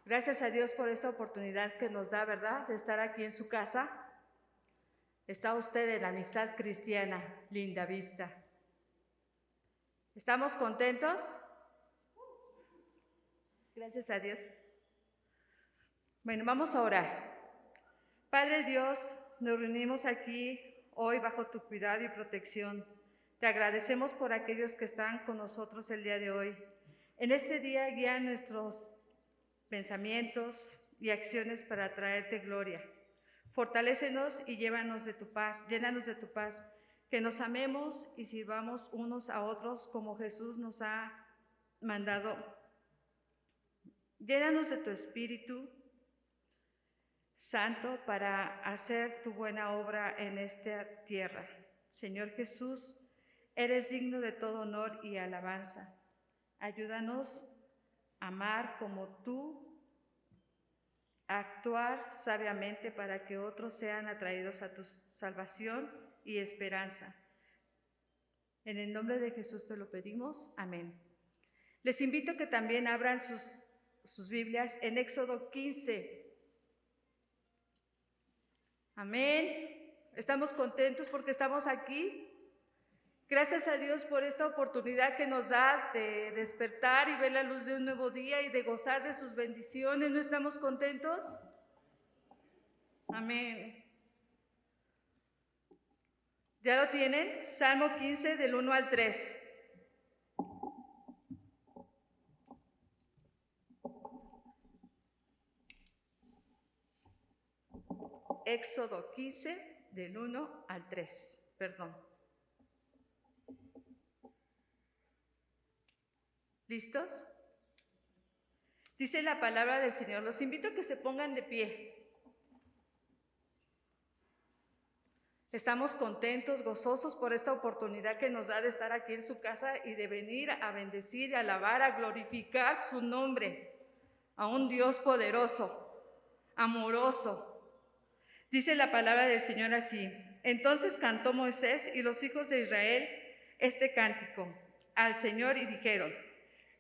Gracias a Dios por esta oportunidad que nos da, ¿verdad?, de estar aquí en su casa. Está usted en la Amistad Cristiana Linda Vista. ¿Estamos contentos? Gracias a Dios. Bueno, vamos a orar. Padre Dios, nos reunimos aquí hoy bajo tu cuidado y protección. Te agradecemos por aquellos que están con nosotros el día de hoy. En este día guía nuestros pensamientos y acciones para traerte gloria. Fortalécenos y llévanos de tu paz, llénanos de tu paz, que nos amemos y sirvamos unos a otros como Jesús nos ha mandado. Llénanos de tu Espíritu Santo para hacer tu buena obra en esta tierra. Señor Jesús, eres digno de todo honor y alabanza. Ayúdanos a amar como tú, a actuar sabiamente para que otros sean atraídos a tu salvación y esperanza. En el nombre de Jesús te lo pedimos. Amén. Les invito a que también abran sus Biblias en Éxodo 15. Amén. Estamos contentos porque estamos aquí. Gracias a Dios por esta oportunidad que nos da de despertar y ver la luz de un nuevo día y de gozar de sus bendiciones. ¿No estamos contentos? Amén. ¿Ya lo tienen? Salmo 15 del 1 al 3. Éxodo 15 del 1 al 3. Perdón. ¿Listos? Dice la palabra del Señor. Los invito a que se pongan de pie. Estamos contentos, gozosos por esta oportunidad que nos da de estar aquí en su casa y de venir a bendecir, a alabar, a glorificar su nombre, a un Dios poderoso, amoroso. Dice la palabra del Señor así: entonces cantó Moisés y los hijos de Israel este cántico al Señor y dijeron: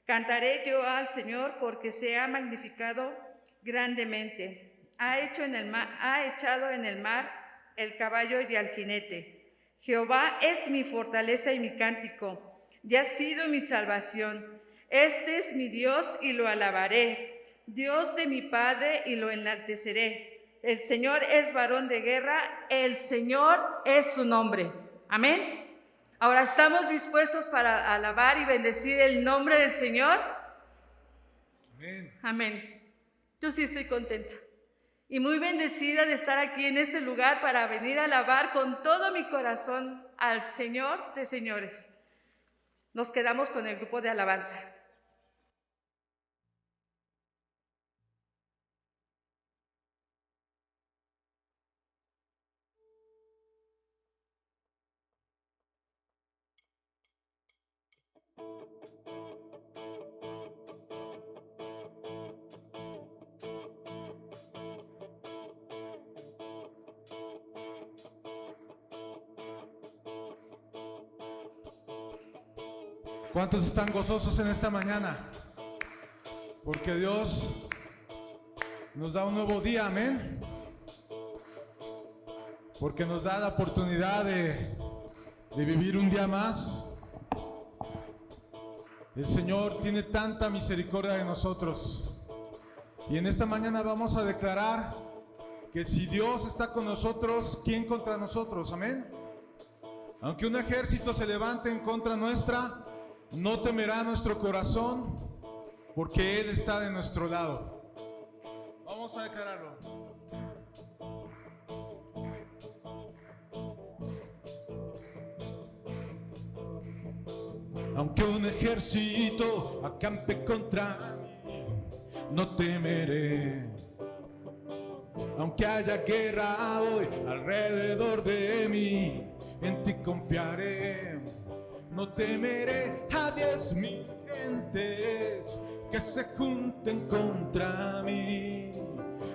cantaré yo al Señor porque se ha magnificado grandemente. Ha echado en el mar el caballo y al jinete. Jehová es mi fortaleza y mi cántico, y ha sido mi salvación. Este es mi Dios y lo alabaré, Dios de mi Padre y lo enalteceré. El Señor es varón de guerra, el Señor es su nombre. Amén. Ahora, ¿estamos dispuestos para alabar y bendecir el nombre del Señor? Amén. Amén. Yo sí estoy contenta y muy bendecida de estar aquí en este lugar para venir a alabar con todo mi corazón al Señor de señores. Nos quedamos con el grupo de alabanza. ¿Cuántos están gozosos en esta mañana? Porque Dios nos da un nuevo día, amén. Porque nos da la oportunidad de vivir un día más. El Señor tiene tanta misericordia de nosotros. Y en esta mañana vamos a declarar que si Dios está con nosotros, ¿quién contra nosotros? Amén. Aunque un ejército se levante en contra nuestra, no temerá nuestro corazón, porque Él está de nuestro lado. Vamos a declararlo. Aunque un ejército acampe contra mí, no temeré. Aunque haya guerra hoy alrededor de mí, en ti confiaré. No temeré a 10,000 gentes que se junten contra mí.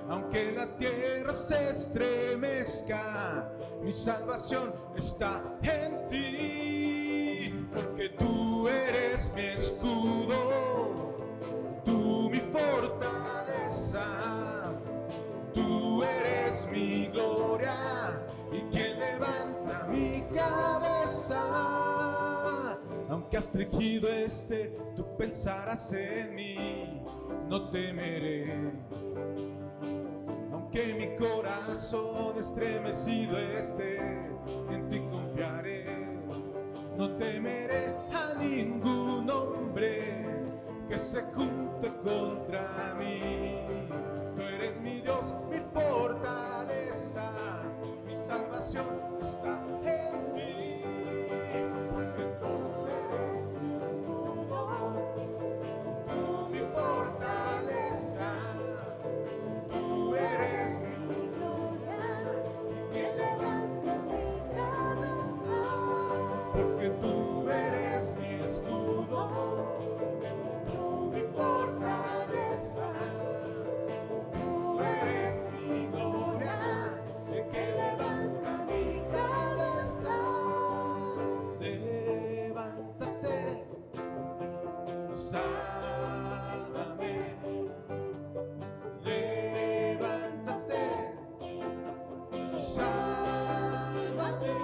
Aunque la tierra se estremezca, mi salvación está en ti. Porque tú eres mi escudo, tú mi fortaleza. aunque afligido esté, tú pensarás en mí, no temeré. Aunque mi corazón estremecido esté, en ti confiaré. No temeré a ningún hombre que se junte contra mí. Tú eres mi Dios, mi fortaleza, mi salvación está en mí. Porque tú eres mi escudo, tú mi fortaleza, tú eres mi gloria y que levanta mi cabeza. Porque tú eres mi escudo, tú mi fortaleza, tú eres mi gloria, el que levanta mi cabeza. Levántate, sálvame. Levántate, sálvame.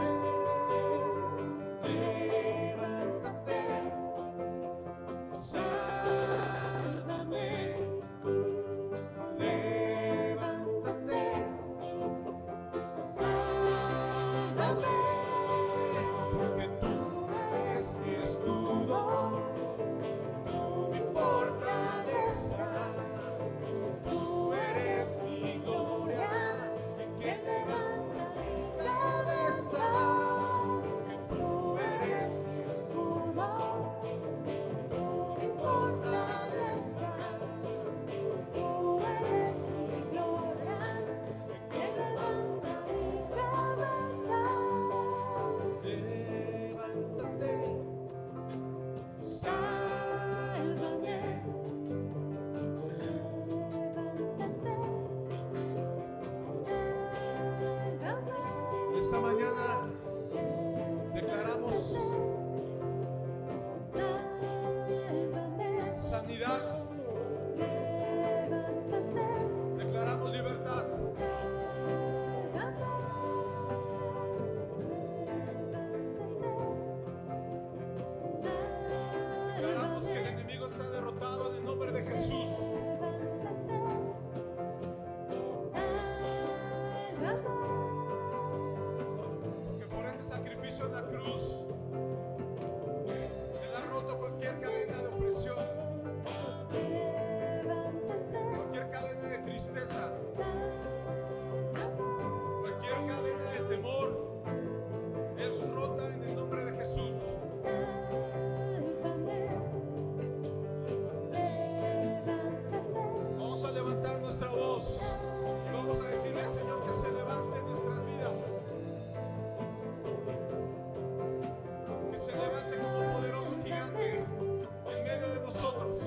Levántate, sálvame. Levántate, sálvame. Porque tú eres mi escudo, tú mi fortaleza, tú eres mi gloria y que levanta mi cabeza. Porque tú eres mi escudo, tú mi fortaleza, tú eres mi gloria y que levanta mi cabeza. Levántate, sálvame. Esta mañana declaramos sanidad, declaramos libertad, declaramos que el enemigo está derrotado en el nombre de Jesús. Porque por ese sacrificio en la cruz, Él ha roto cualquier cadena de opresión, cualquier cadena de tristeza, cualquier cadena de temor, es rota en el nombre de Jesús. Vamos a levantar nuestra voz y vamos a decirle al Señor que se levante en nuestras vidas, que se levante como un poderoso gigante en medio de nosotros.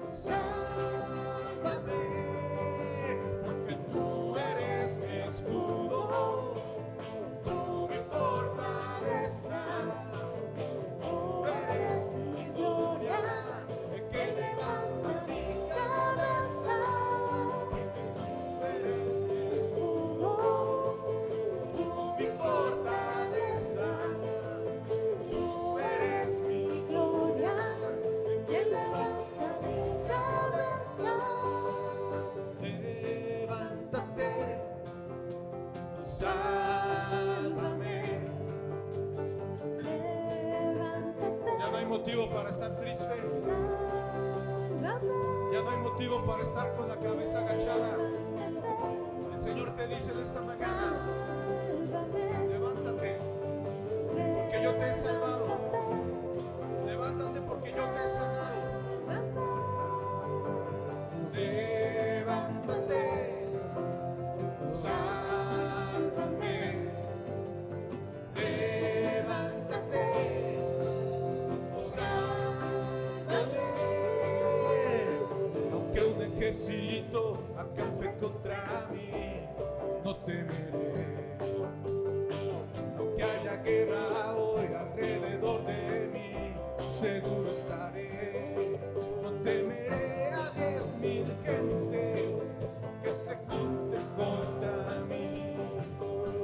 Sálvame, porque tú eres mi escudo, tú mi fortaleza, tú eres mi gloria, el que levanta mi cabeza. Tú eres mi escudo, tú mi fortaleza, tú eres mi gloria, el que levanta mi cabeza. Levántate, sálvame. Ya no hay motivo para estar triste, ya no hay motivo para estar con la cabeza agachada. El Señor te dice en esta mañana: levántate, porque yo te he salvado. Levántate, porque yo te he sanado. Levántate, sálvame. Levántate, sálvame. Aunque un ejército acampe contra mí, no temeré. Aunque haya guerra hoy alrededor de mí, seguro estaré. No temeré a 10,000 gentes que se junten contra mí.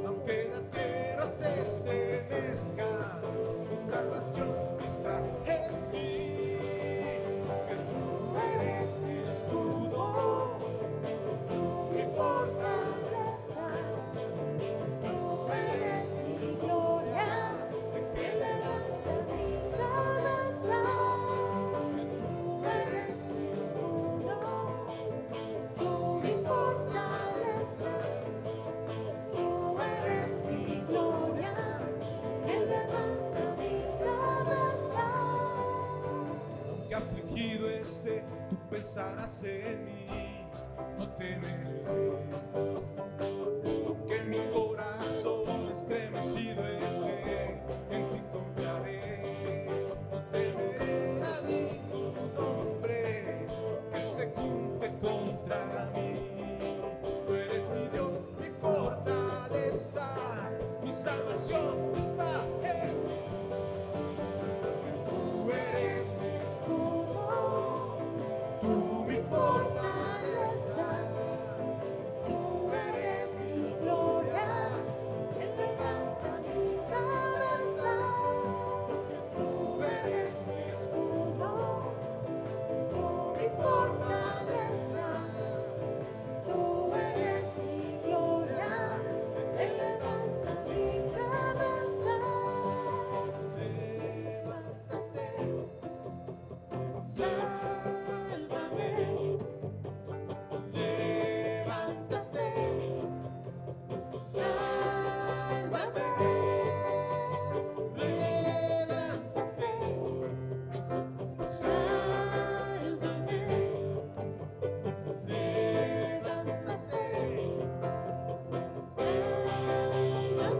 Aunque la tierra se estremezca, fortalezca, mi salvación está en ti. Que tú eres mi escudo, tú mi fortaleza, tú eres mi gloria, que levanta mi cabeza. Que tú eres mi escudo, tú mi fortaleza, tú eres mi gloria, que levanta mi cabeza. Aunque afligido esté, tú pensarás en mí, no temeré. Aunque mi corazón estremecido esté, en ti confiaré. No temeré a ningún hombre que se junte contra mí. Tú eres mi Dios, mi fortaleza, mi salvación está en ti. Tú eres mi escudo, tú mi fortaleza, tú eres mi gloria, que levanta mi cabeza. Tú eres mi escudo, tú mi fortaleza, tú eres mi gloria, que levanta mi cabeza. Levántate, sálvame. Levántate,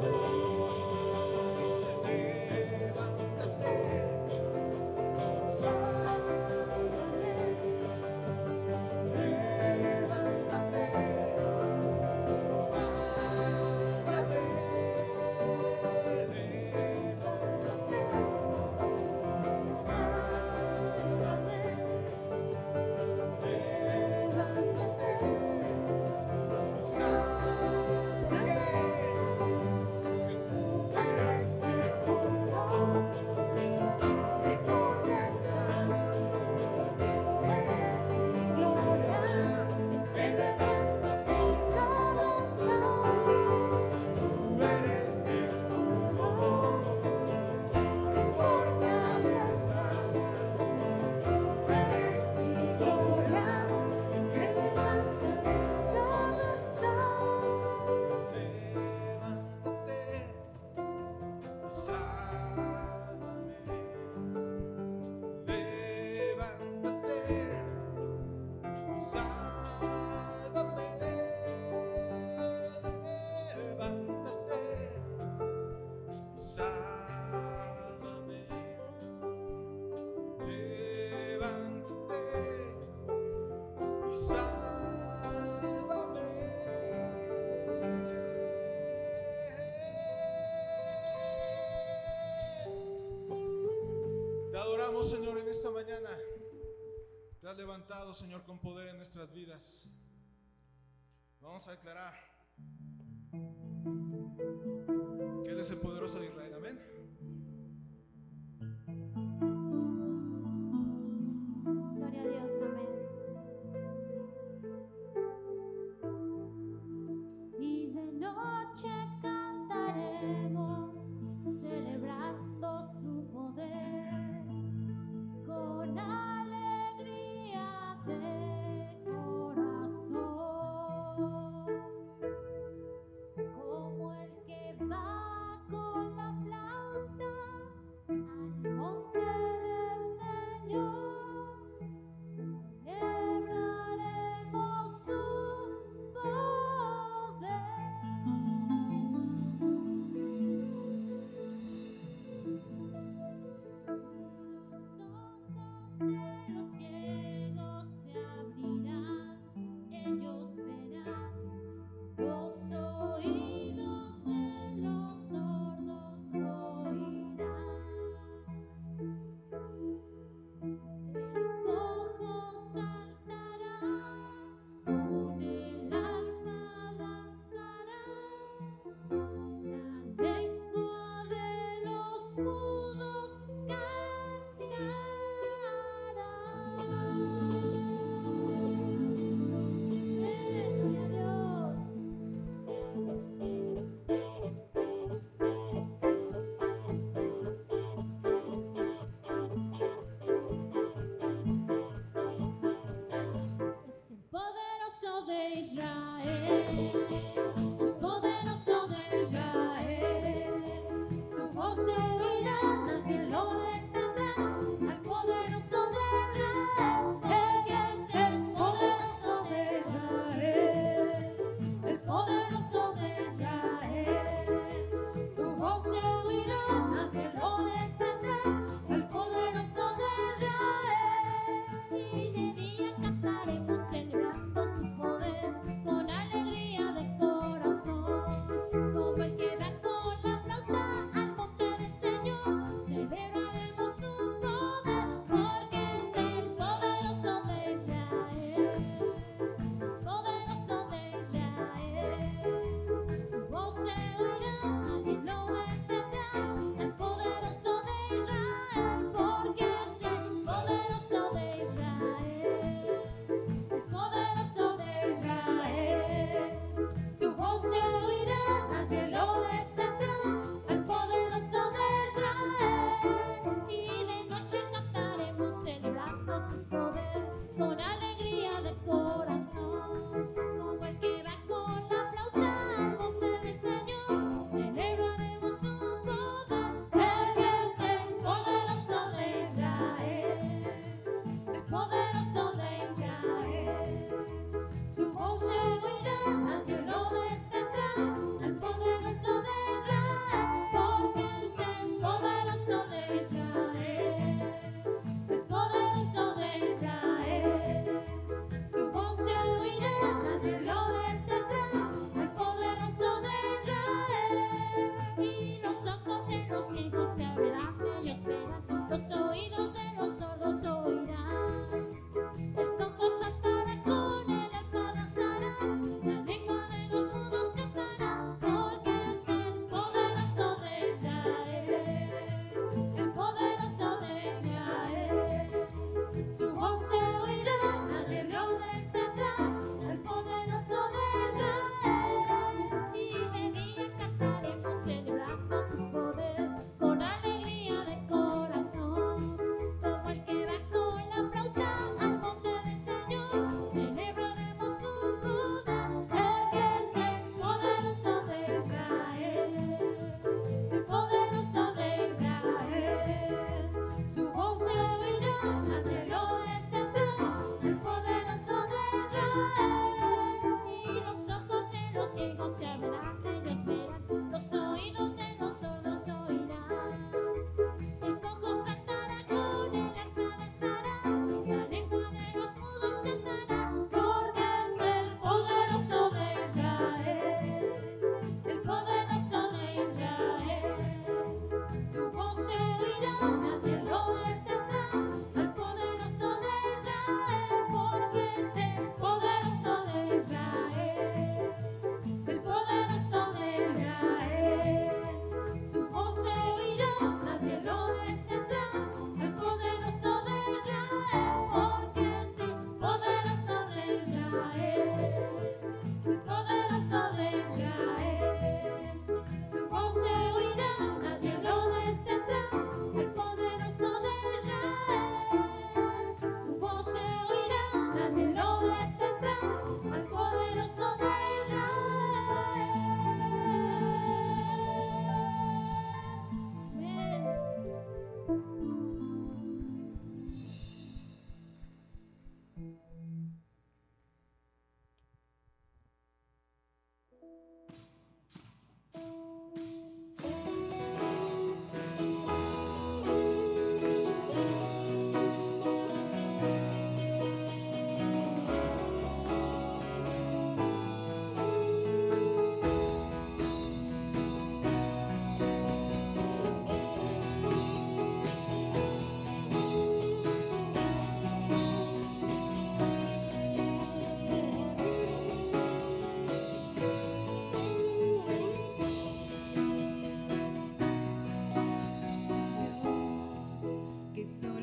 sálvame. Levántate, sálvame. Levántate, Te adoramos, Señor, en esta mañana. Te has levantado, Señor, con poder en nuestras vidas. Vamos a declarar que Él es el poderoso de Israel. Amén. Gloria a Dios, amén. Y de noche cantaremos, celebrando su poder, con alegría de corazón, como el que va con la flauta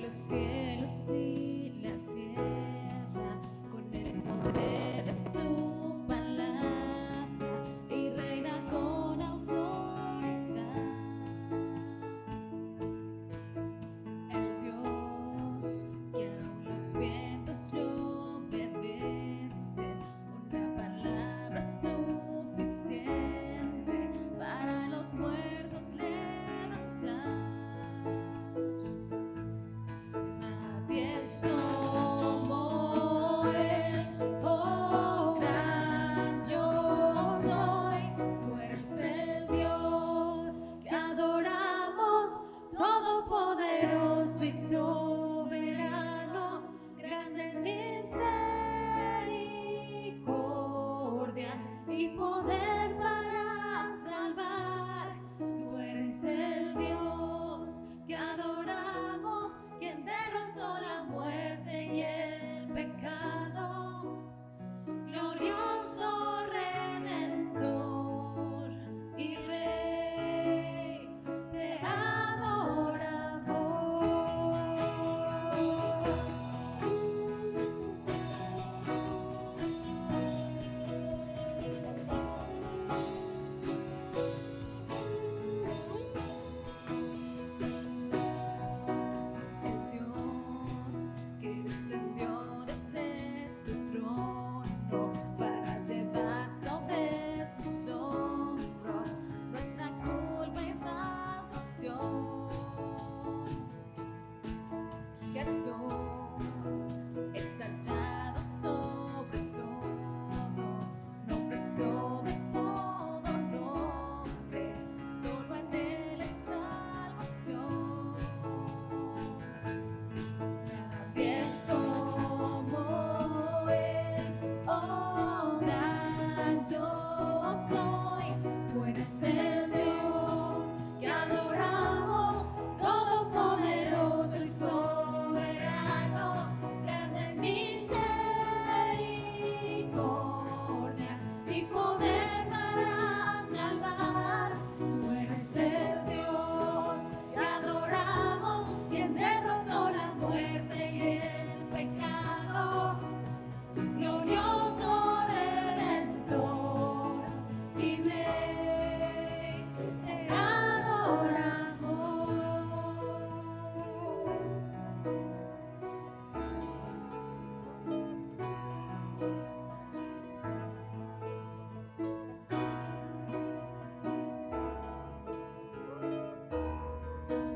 los cielos y la tierra, con el poder de su palabra, y reina con autoridad. El Dios que aún los vientos le obedecen, una palabra suficiente para los muertos levantar. Nadie es como Él, oh gran yo soy. Tú eres el Dios que adoramos, todopoderoso y soberano, grande en misericordia y poder para salvar. Tú eres el Dios que adoramos, quien derrotó la muerte y el pecado, glorioso Redentor y Rey, te adoramos. El Dios que descendió desde su trono para llevar sobre sus hombros nuestra culpa y transgresión. Jesús, exaltado sobre todo, nombre sobre todo nombre, solo en Él es salvación. Nadie es como Él, oh gran yo soy. Tú eres el Dios que adoramos, todopoderoso y soberano, grande en misericordia y poder para salvar. Tú eres el Dios que adoramos, quien derrotó la muerte y el pecado, glorioso Redentor y Rey, te adoramos.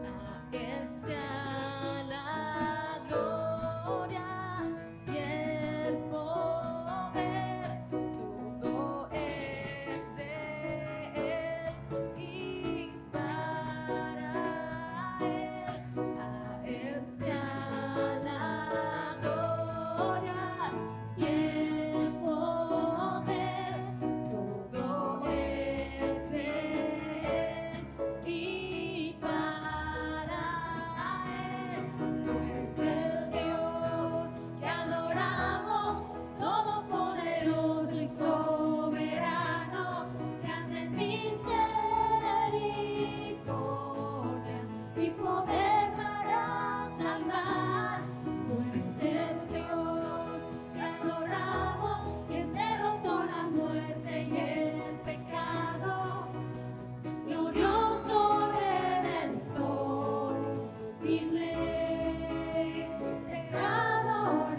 A Él sea la gloria y el poder, todo es de Él y para Él. A Él sea la gloria y el poder, todo es de Él y para Él. Tú eres el Dios que adoramos, todopoderoso y soberano, grande en misericordia y poder para salvar. Tú eres el Dios que adoramos, quien derrotó la muerte y el pecado, glorioso Redentor y Rey, te adoramos.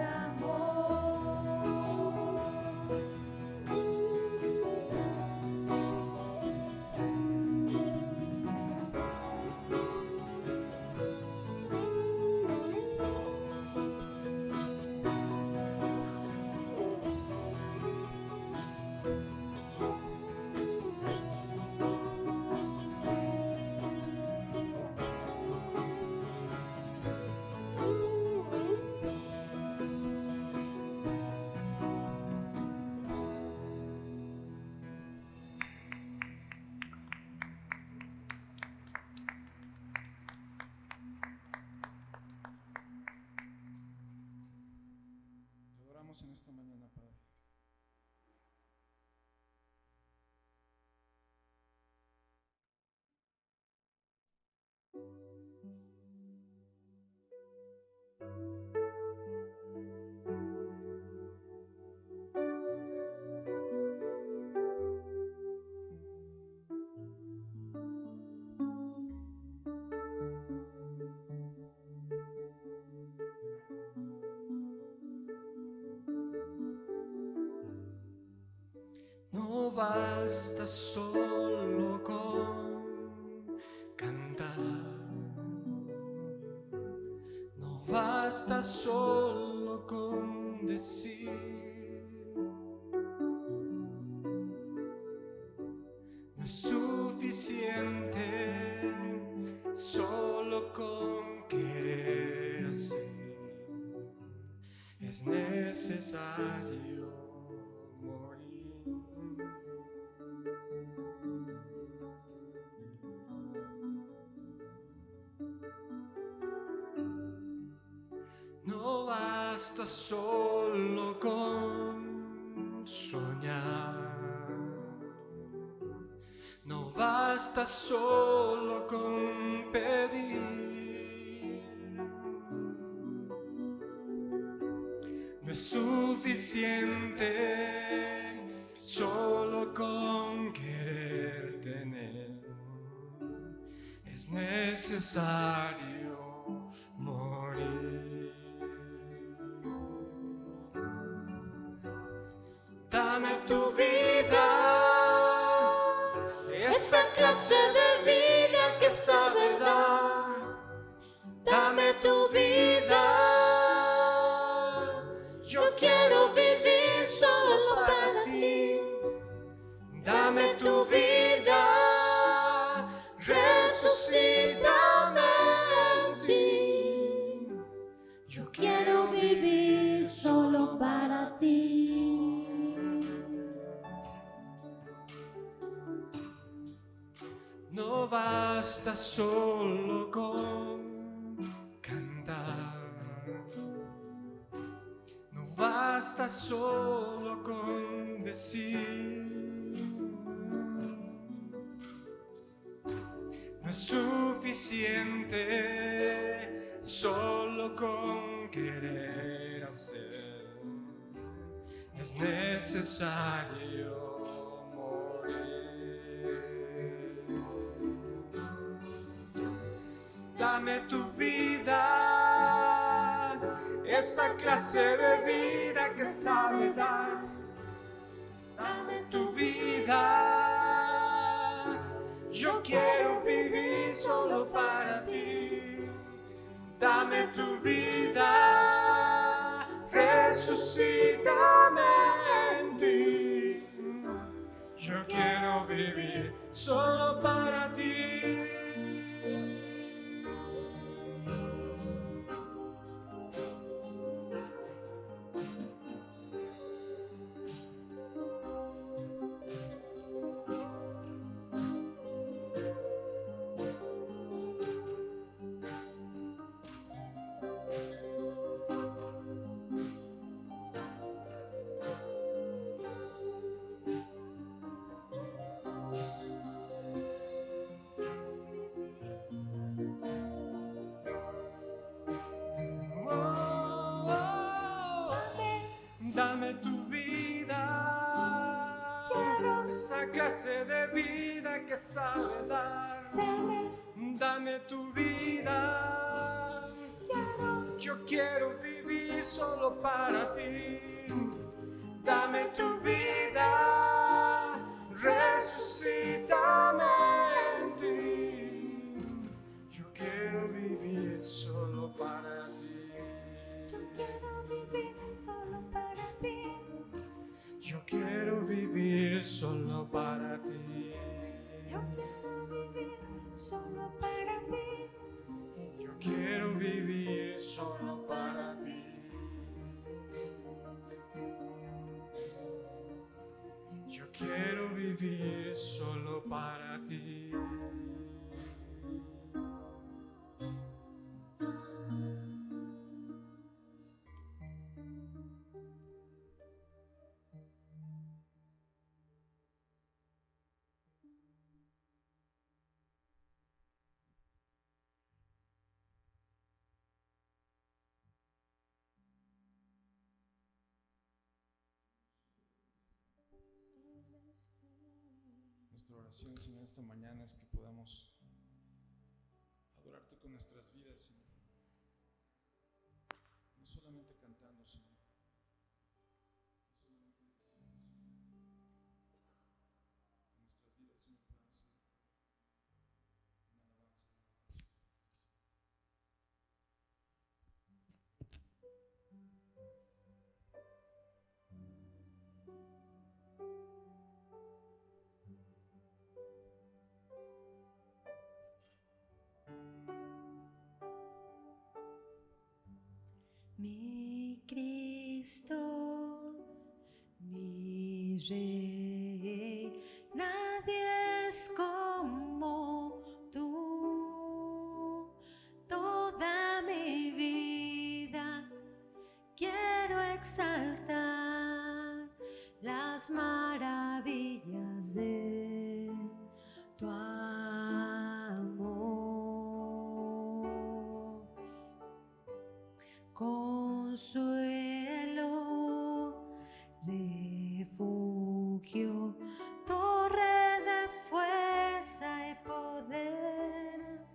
Te adoramos en esta mañana, Padre. basta solo con cantar, no basta solo con decir, no es suficiente solo con querer hacer, es necesario morir. No basta solo con soñar, no basta solo con pedir, no es suficiente solo con querer tener, es necesario morir. Dame tu vida, esa clase de vida que sabes dar. Dame tu vida, yo quiero vivir solo para ti. Dame tu vida, resucítame en ti. Yo Quiero vivir solo para ti. No basta solo con cantar, no basta solo con decir, no es suficiente solo con querer hacer, es necesario dame tu vida, esa clase de vida que sabe dar. Dame tu vida, yo quiero vivir solo para ti. Dame tu vida, resucítame en ti. Yo quiero vivir solo para ti. Dame tu vida, Quiero. esa clase de vida que sabe dar. Dame tu vida, yo quiero vivir solo para ti. Dame tu vida, resucítame en ti. Yo quiero vivir solo para ti. Yo quiero vivir solo para ti. Yo quiero vivir solo para ti. Yo quiero vivir solo para ti. Yo quiero vivir solo para ti. Yo quiero vivir solo para ti. Nuestra oración, Señor, esta mañana es que podamos adorarte con nuestras vidas, Señor. No solamente cantando, Señor. Cristo, mi Rey, nadie es como tú. Toda mi vida quiero exaltar las maravillas de tu amor. Consuelo, refugio, torre de fuerza y poder,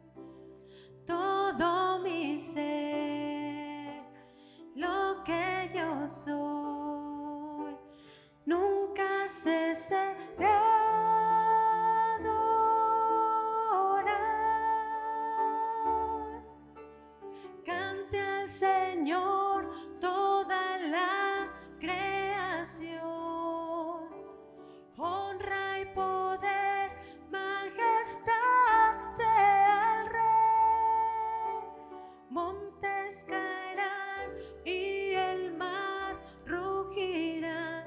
todo mi ser, lo que yo soy, nunca cese de adorar. Cante al Señor toda la creación, honra y poder, majestad sea el Rey. Montes caerán y el mar rugirá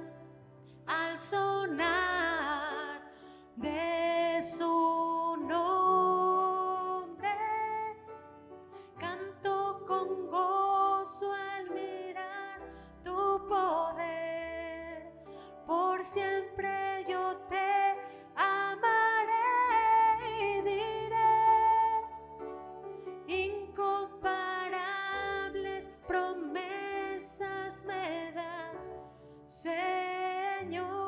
al sonar de su nombre. Canto con gozo al mirar tu poder. Por siempre yo te amaré y diré: incomparables promesas me das, Señor.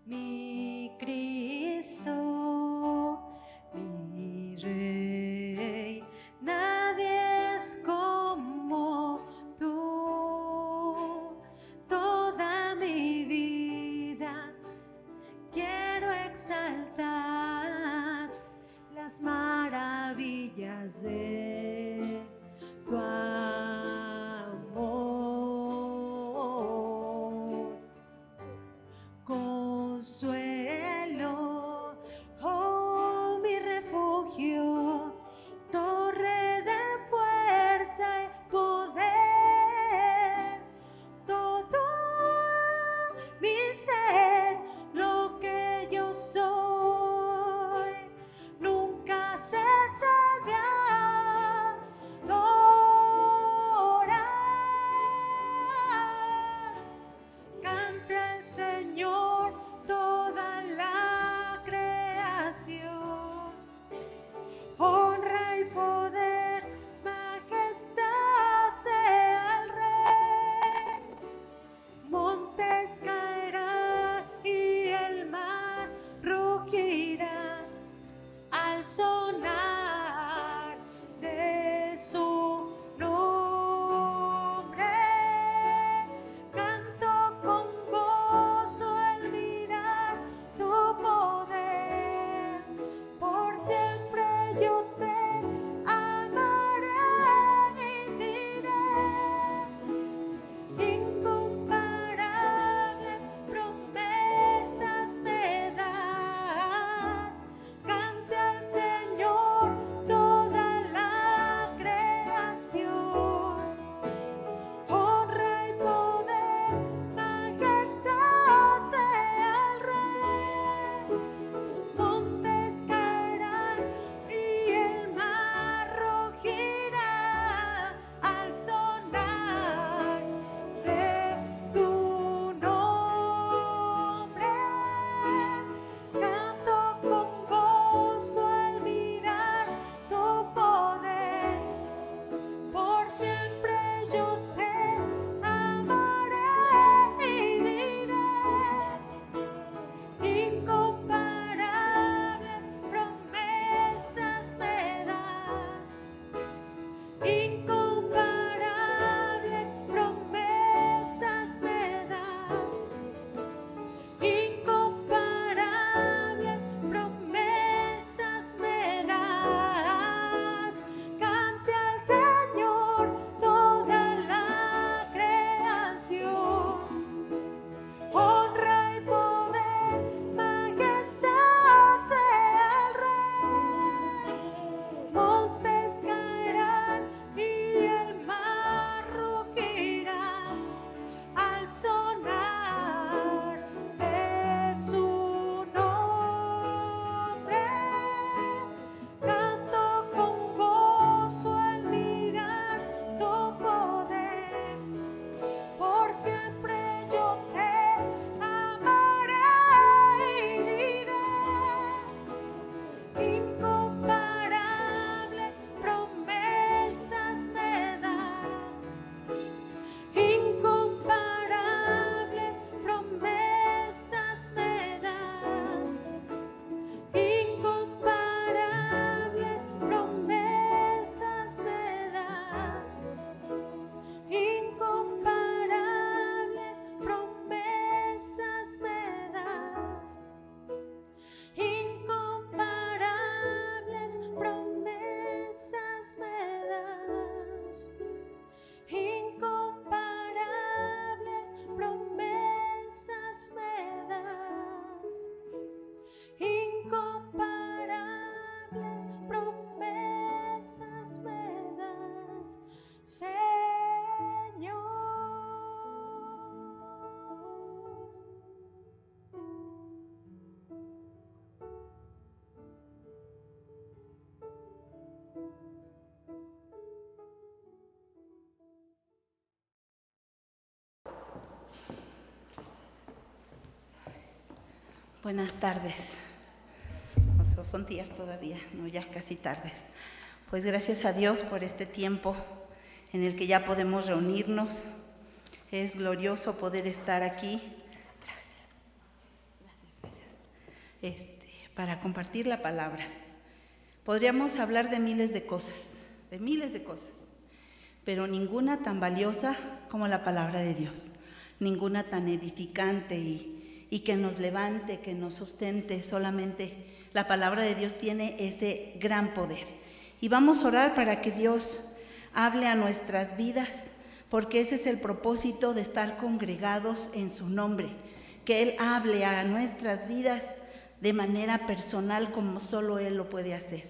Mi Cristo, mi Rey, nadie es como tú. Toda mi vida quiero exaltar las maravillas de tu amor. Consuelo, oh mi refugio, torre de fuerza y poder, todo mi ser, lo que yo soy, nunca cesa de adorar. Cante al Señor toda Buenas tardes. O son días todavía, no, ya casi tardes. Pues gracias a Dios por este tiempo en el que ya podemos reunirnos. Es glorioso poder estar aquí. Gracias. Para compartir la palabra. Podríamos hablar de miles de cosas, pero ninguna tan valiosa como la palabra de Dios, ninguna tan edificante y que nos levante, que nos sustente. Solamente la palabra de Dios tiene ese gran poder. Y vamos a orar para que Dios hable a nuestras vidas, porque ese es el propósito de estar congregados en su nombre, que Él hable a nuestras vidas de manera personal como solo Él lo puede hacer.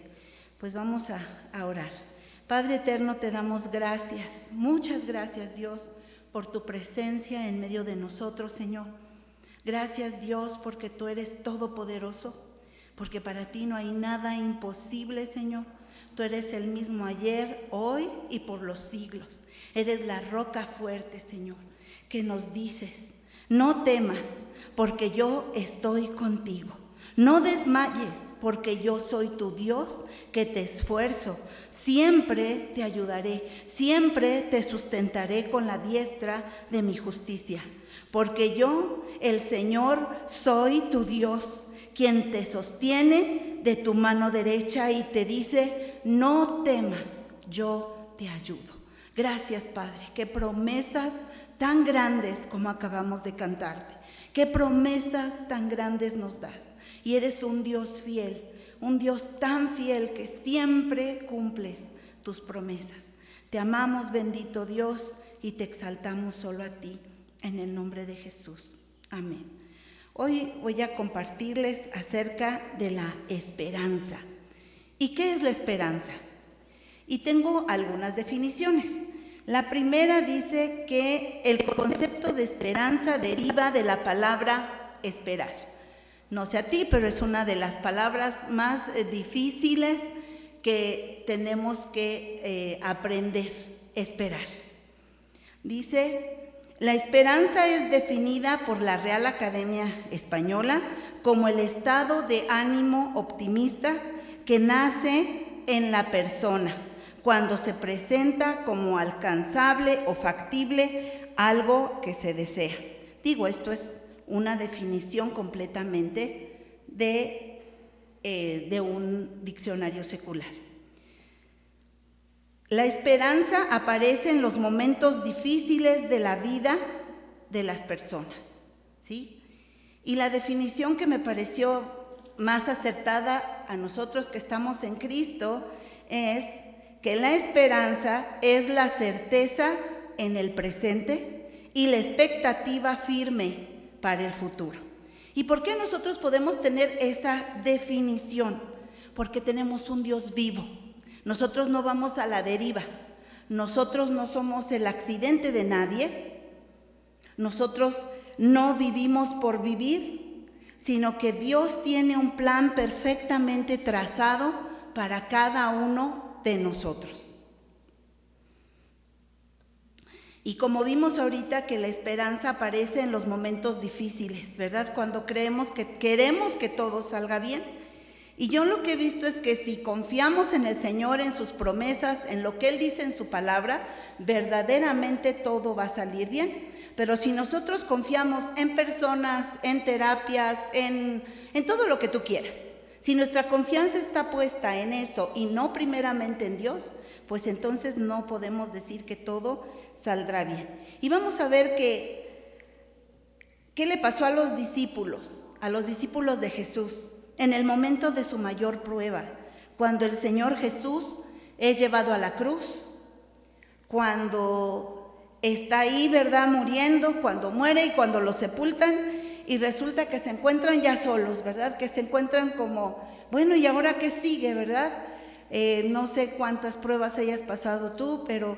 Pues vamos a orar. Padre eterno, te damos gracias, muchas gracias Dios, por tu presencia en medio de nosotros, Señor. Gracias Dios porque tú eres todopoderoso, porque para ti no hay nada imposible, Señor. Tú eres el mismo ayer, hoy y por los siglos. Eres la roca fuerte, Señor, que nos dices, no temas, porque yo estoy contigo. No desmayes, porque yo soy tu Dios, que te esfuerzo. Siempre te ayudaré, siempre te sustentaré con la diestra de mi justicia. Porque yo, el Señor, soy tu Dios, quien te sostiene de tu mano derecha y te dice, no temas, yo te ayudo. Gracias, Padre, qué promesas tan grandes como acabamos de cantarte, qué promesas tan grandes nos das. Y eres un Dios fiel, un Dios tan fiel que siempre cumples tus promesas. Te amamos, bendito Dios, y te exaltamos solo a ti, en el nombre de Jesús. Amén. Hoy voy a compartirles acerca de la esperanza. ¿Y qué es la esperanza? Y tengo algunas definiciones. La primera dice que el concepto de esperanza deriva de la palabra esperar. No sé a ti, pero es una de las palabras más difíciles que tenemos que aprender, esperar. Dice, la esperanza es definida por la Real Academia Española como el estado de ánimo optimista que nace en la persona cuando se presenta como alcanzable o factible algo que se desea. Digo, esto es una definición completamente de un diccionario secular. La esperanza aparece en los momentos difíciles de la vida de las personas, ¿sí? Y la definición que me pareció más acertada a nosotros que estamos en Cristo es que la esperanza es la certeza en el presente y la expectativa firme para el futuro. ¿Y por qué nosotros podemos tener esa definición? Porque tenemos un Dios vivo. Nosotros no vamos a la deriva. Nosotros no somos el accidente de nadie. Nosotros no vivimos por vivir, sino que Dios tiene un plan perfectamente trazado para cada uno de nosotros. Y como vimos ahorita que la esperanza aparece en los momentos difíciles, ¿verdad? Cuando queremos que todo salga bien. Y yo lo que he visto es que si confiamos en el Señor, en sus promesas, en lo que Él dice en su palabra, verdaderamente todo va a salir bien. Pero si nosotros confiamos en personas, en terapias, en todo lo que tú quieras, si nuestra confianza está puesta en eso y no primeramente en Dios, pues entonces no podemos decir que todo saldrá bien. Y vamos a ver qué le pasó a los discípulos de Jesús en el momento de su mayor prueba, cuando el Señor Jesús es llevado a la cruz, cuando está ahí, ¿verdad?, muriendo, cuando muere y cuando lo sepultan, y resulta que se encuentran ya solos, ¿verdad?, que se encuentran como, bueno, ¿y ahora qué sigue, verdad? No sé cuántas pruebas hayas pasado tú, pero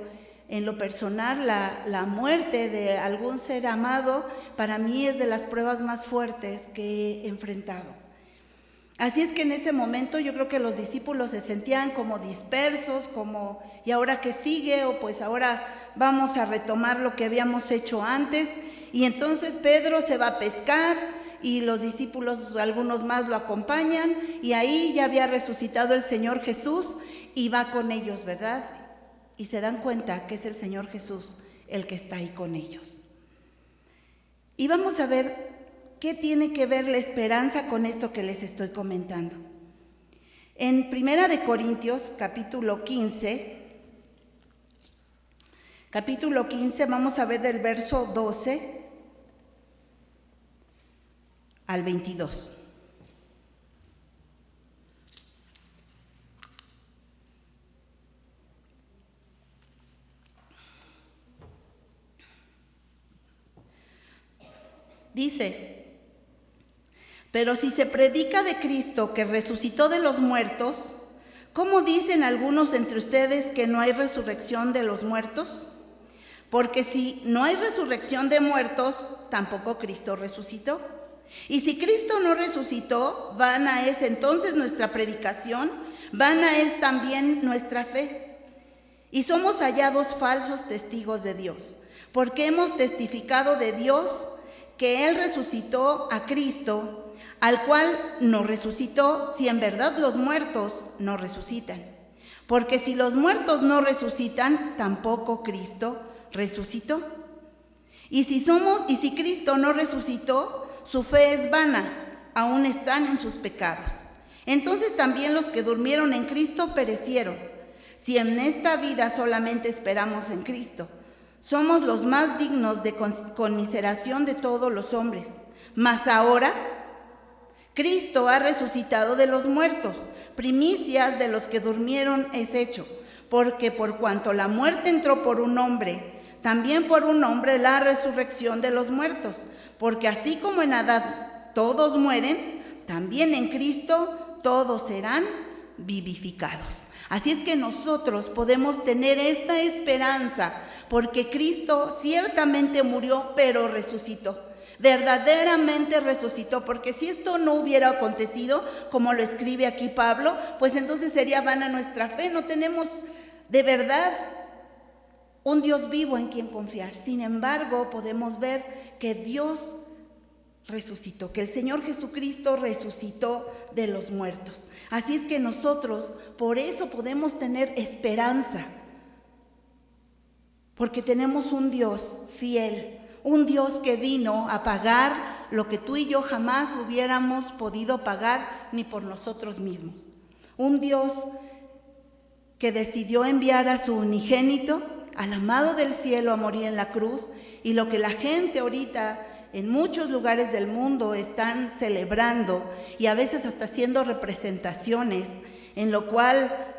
en lo personal, la muerte de algún ser amado para mí es de las pruebas más fuertes que he enfrentado. Así es que en ese momento yo creo que los discípulos se sentían como dispersos, como ¿y ahora qué sigue? O pues ahora vamos a retomar lo que habíamos hecho antes. Y entonces Pedro se va a pescar y los discípulos, algunos más lo acompañan, y ahí ya había resucitado el Señor Jesús y va con ellos, ¿verdad? Y se dan cuenta que es el Señor Jesús el que está ahí con ellos. Y vamos a ver qué tiene que ver la esperanza con esto que les estoy comentando. En 1 Corintios, capítulo 15, vamos a ver del verso 12 al 22. Dice: pero si se predica de Cristo que resucitó de los muertos, ¿cómo dicen algunos entre ustedes que no hay resurrección de los muertos? Porque si no hay resurrección de muertos, tampoco Cristo resucitó. Y si Cristo no resucitó, vana es entonces nuestra predicación, vana es también nuestra fe. Y somos hallados falsos testigos de Dios, porque hemos testificado de Dios que Él resucitó a Cristo, al cual no resucitó, si en verdad los muertos no resucitan. Porque si los muertos no resucitan, tampoco Cristo resucitó. Y si Cristo no resucitó, su fe es vana, aún están en sus pecados. Entonces también los que durmieron en Cristo perecieron. Si en esta vida solamente esperamos en Cristo, somos los más dignos de conmiseración de todos los hombres. Mas ahora Cristo ha resucitado de los muertos, primicias de los que durmieron es hecho, porque por cuanto la muerte entró por un hombre, también por un hombre la resurrección de los muertos, porque así como en Adán todos mueren, también en Cristo todos serán vivificados. Así es que nosotros podemos tener esta esperanza, porque Cristo ciertamente murió, pero resucitó. Verdaderamente resucitó, porque si esto no hubiera acontecido, como lo escribe aquí Pablo, pues entonces sería vana nuestra fe. No tenemos de verdad un Dios vivo en quien confiar. Sin embargo, podemos ver que Dios resucitó, que el Señor Jesucristo resucitó de los muertos. Así es que nosotros por eso podemos tener esperanza, porque tenemos un Dios fiel, un Dios que vino a pagar lo que tú y yo jamás hubiéramos podido pagar ni por nosotros mismos. Un Dios que decidió enviar a su unigénito, al amado del cielo, a morir en la cruz. Y lo que la gente ahorita en muchos lugares del mundo están celebrando y a veces hasta haciendo representaciones, en lo cual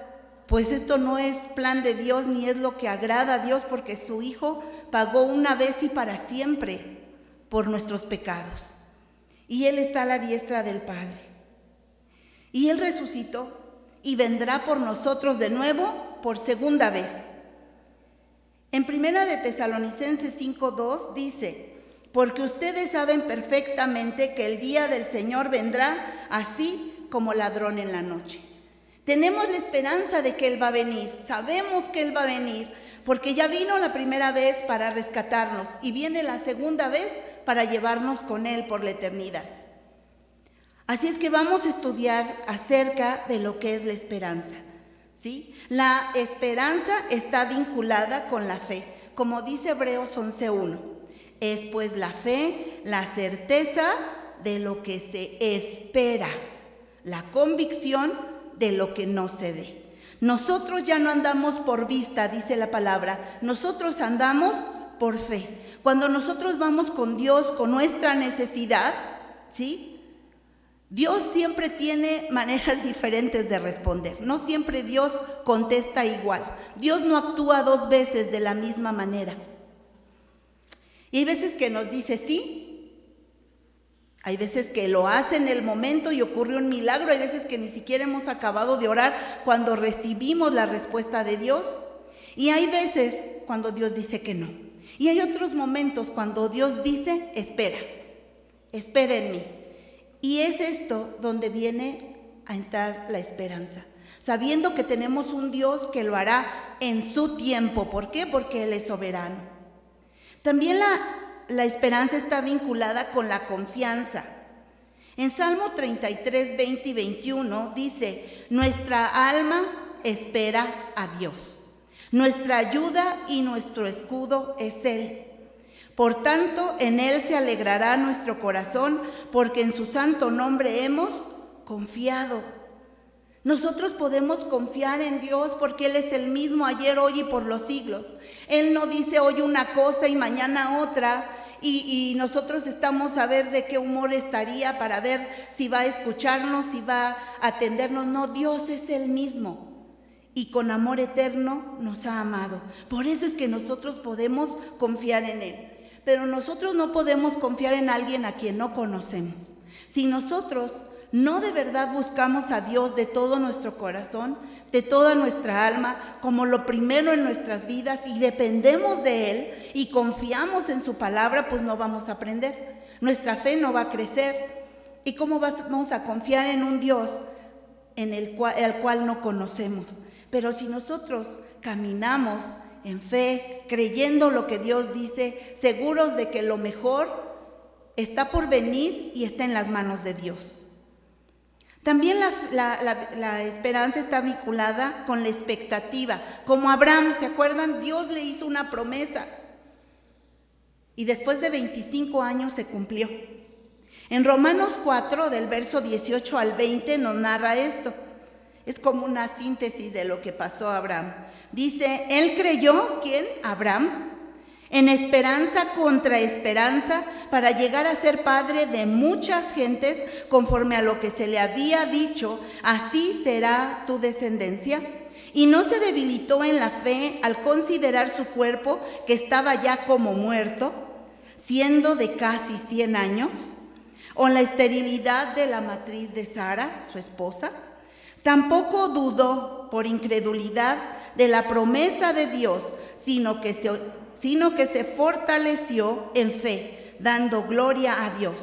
pues esto no es plan de Dios ni es lo que agrada a Dios, porque su Hijo pagó una vez y para siempre por nuestros pecados. Y Él está a la diestra del Padre. Y Él resucitó y vendrá por nosotros de nuevo por segunda vez. En 1 de Tesalonicenses 5:2 dice: porque ustedes saben perfectamente que el día del Señor vendrá así como ladrón en la noche. Tenemos la esperanza de que Él va a venir, sabemos que Él va a venir, porque ya vino la primera vez para rescatarnos y viene la segunda vez para llevarnos con Él por la eternidad. Así es que vamos a estudiar acerca de lo que es la esperanza, ¿sí? La esperanza está vinculada con la fe, como dice Hebreos 11:1. Es pues la fe, la certeza de lo que se espera, la convicción de lo que no se ve. Nosotros ya no andamos por vista, dice la palabra, nosotros andamos por fe. Cuando nosotros vamos con Dios, con nuestra necesidad, ¿sí? Dios siempre tiene maneras diferentes de responder. No siempre Dios contesta igual. Dios no actúa dos veces de la misma manera. Y hay veces que nos dice sí, hay veces que lo hace en el momento y ocurre un milagro, hay veces que ni siquiera hemos acabado de orar cuando recibimos la respuesta de Dios, y hay veces cuando Dios dice que no. Y hay otros momentos cuando Dios dice, espera en mí. Y es esto donde viene a entrar la esperanza, sabiendo que tenemos un Dios que lo hará en su tiempo. ¿Por qué? Porque Él es soberano. También la esperanza está vinculada con la confianza, En Salmo 33, 20 y 21 dice: nuestra alma espera a Dios. Nuestra ayuda y nuestro escudo es Él. Por tanto, en Él se alegrará nuestro corazón, porque en su santo nombre hemos confiado. Nosotros podemos confiar en Dios porque Él es el mismo ayer, hoy y por los siglos. Él no dice hoy una cosa y mañana otra, y nosotros estamos a ver de qué humor estaría para ver si va a escucharnos, si va a atendernos. No, Dios es el mismo y con amor eterno nos ha amado. Por eso es que nosotros podemos confiar en Él. Pero nosotros no podemos confiar en alguien a quien no conocemos. Si nosotros no de verdad buscamos a Dios de todo nuestro corazón, de toda nuestra alma, como lo primero en nuestras vidas, y dependemos de Él y confiamos en su palabra, pues no vamos a aprender. Nuestra fe no va a crecer. ¿Y cómo vamos a confiar en un Dios al cual no conocemos? Pero si nosotros caminamos en fe, creyendo lo que Dios dice, seguros de que lo mejor está por venir y está en las manos de Dios. También la esperanza está vinculada con la expectativa. Como Abraham, ¿se acuerdan? Dios le hizo una promesa y después de 25 años se cumplió. En Romanos 4, del verso 18 al 20, nos narra esto. Es como una síntesis de lo que pasó a Abraham. Dice: él creyó, ¿quién? Abraham, en esperanza contra esperanza, para llegar a ser padre de muchas gentes, conforme a lo que se le había dicho: así será tu descendencia. Y no se debilitó en la fe al considerar su cuerpo, que estaba ya como muerto, siendo de casi 100 años, o la esterilidad de la matriz de Sara, su esposa. Tampoco dudó por incredulidad de la promesa de Dios, sino que se fortaleció en fe, dando gloria a Dios,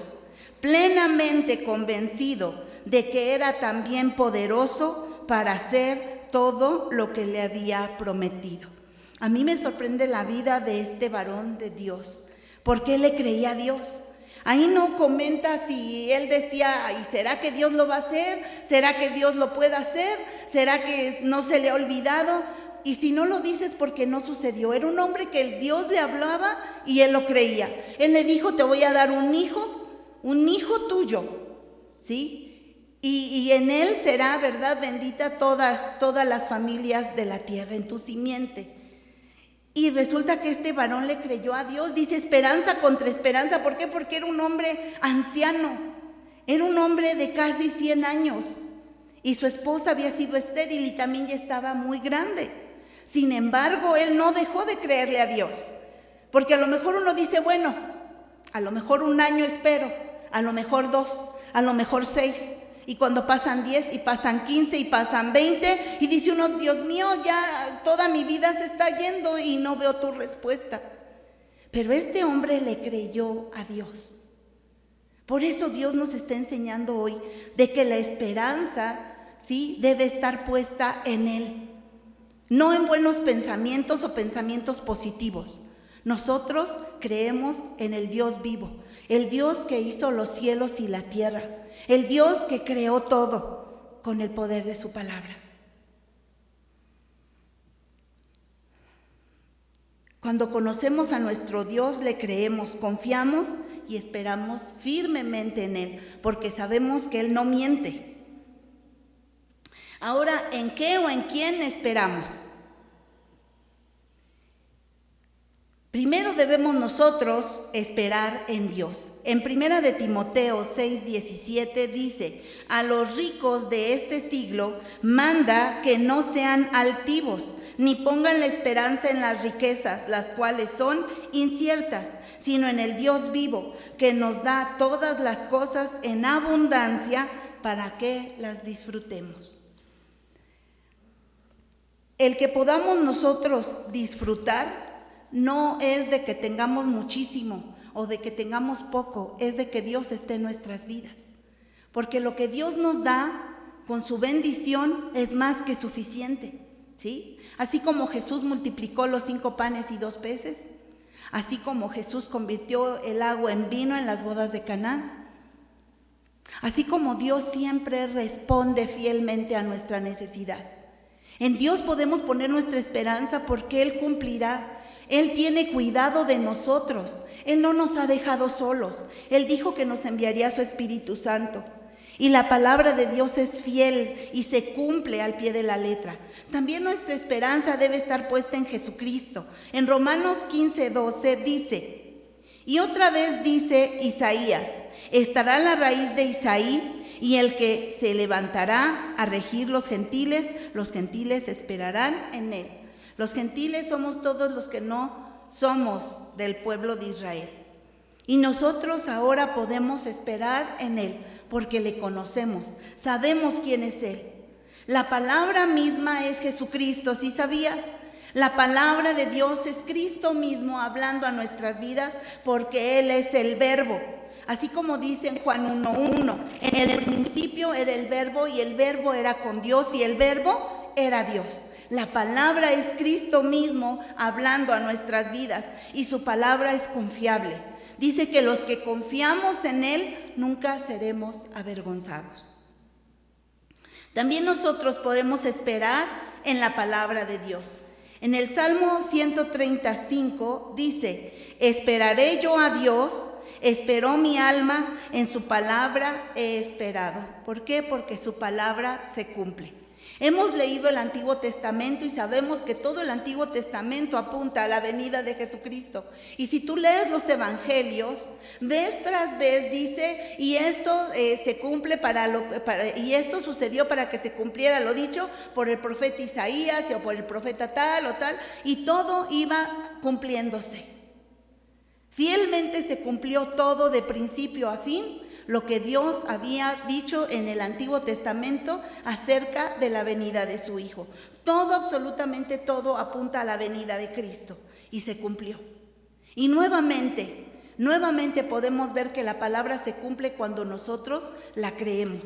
plenamente convencido de que era también poderoso para hacer todo lo que le había prometido. A mí me sorprende la vida de este varón de Dios, porque él le creía a Dios. Ahí no comenta si él decía: ¿y será que Dios lo va a hacer? ¿Será que Dios lo puede hacer? ¿Será que no se le ha olvidado? Y si no lo dices, porque no sucedió. Era un hombre que el Dios le hablaba y él lo creía. Él le dijo: te voy a dar un hijo tuyo, ¿sí? Y en él será, ¿verdad?, bendita todas las familias de la tierra, en tu simiente. Y resulta que este varón le creyó a Dios. Dice esperanza contra esperanza. ¿Por qué? Porque era un hombre anciano. Era un hombre de casi 100 años. Y su esposa había sido estéril y también ya estaba muy grande. Sin embargo, él no dejó de creerle a Dios. Porque a lo mejor uno dice: bueno, a lo mejor 1 año espero, a lo mejor 2, a lo mejor 6. Y cuando pasan 10 y pasan 15 y pasan 20, y dice uno: Dios mío, ya toda mi vida se está yendo y no veo tu respuesta. Pero este hombre le creyó a Dios. Por eso Dios nos está enseñando hoy de que la esperanza, sí, debe estar puesta en Él, no en buenos pensamientos o pensamientos positivos. Nosotros creemos en el Dios vivo, el Dios que hizo los cielos y la tierra, el Dios que creó todo con el poder de su palabra. Cuando conocemos a nuestro Dios, le creemos, confiamos y esperamos firmemente en Él, porque sabemos que Él no miente. Ahora, ¿en qué o en quién esperamos? Primero debemos nosotros esperar en Dios. En 1 de Timoteo 6:17 dice: a los ricos de este siglo manda que no sean altivos, ni pongan la esperanza en las riquezas, las cuales son inciertas, sino en el Dios vivo, que nos da todas las cosas en abundancia para que las disfrutemos. El que podamos nosotros disfrutar no es de que tengamos muchísimo o de que tengamos poco, es de que Dios esté en nuestras vidas. Porque lo que Dios nos da con su bendición es más que suficiente, ¿sí? Así como Jesús multiplicó los 5 panes y 2 peces, así como Jesús convirtió el agua en vino en las bodas de Caná, Así como Dios siempre responde fielmente a nuestra necesidad. En Dios podemos poner nuestra esperanza porque Él cumplirá. Él tiene cuidado de nosotros. Él no nos ha dejado solos. Él dijo que nos enviaría su Espíritu Santo. Y la palabra de Dios es fiel y se cumple al pie de la letra. También nuestra esperanza debe estar puesta en Jesucristo. En Romanos 15:12 dice, y otra vez dice Isaías, estará la raíz de Isaí y el que se levantará a regir los gentiles esperarán en él. Los gentiles somos todos los que no somos del pueblo de Israel. Y nosotros ahora podemos esperar en él porque le conocemos, sabemos quién es él. La palabra misma es Jesucristo, ¿sí sabías? La palabra de Dios es Cristo mismo hablando a nuestras vidas porque Él es el Verbo. Así como dice en Juan 1:1, en el principio era el Verbo y el Verbo era con Dios y el Verbo era Dios. La palabra es Cristo mismo hablando a nuestras vidas y su palabra es confiable. Dice que los que confiamos en Él nunca seremos avergonzados. También nosotros podemos esperar en la palabra de Dios. En el Salmo 135 dice, esperaré yo a Dios, esperó mi alma, en su palabra he esperado. ¿Por qué? Porque su palabra se cumple. Hemos leído el Antiguo Testamento y sabemos que todo el Antiguo Testamento apunta a la venida de Jesucristo. Y si tú lees los evangelios, vez tras vez dice, y esto se cumple y esto sucedió para que se cumpliera lo dicho por el profeta Isaías o por el profeta tal o tal, y todo iba cumpliéndose. Fielmente se cumplió todo de principio a fin, lo que Dios había dicho en el Antiguo Testamento acerca de la venida de su Hijo. Todo, absolutamente todo, apunta a la venida de Cristo y se cumplió. Y nuevamente podemos ver que la palabra se cumple cuando nosotros la creemos.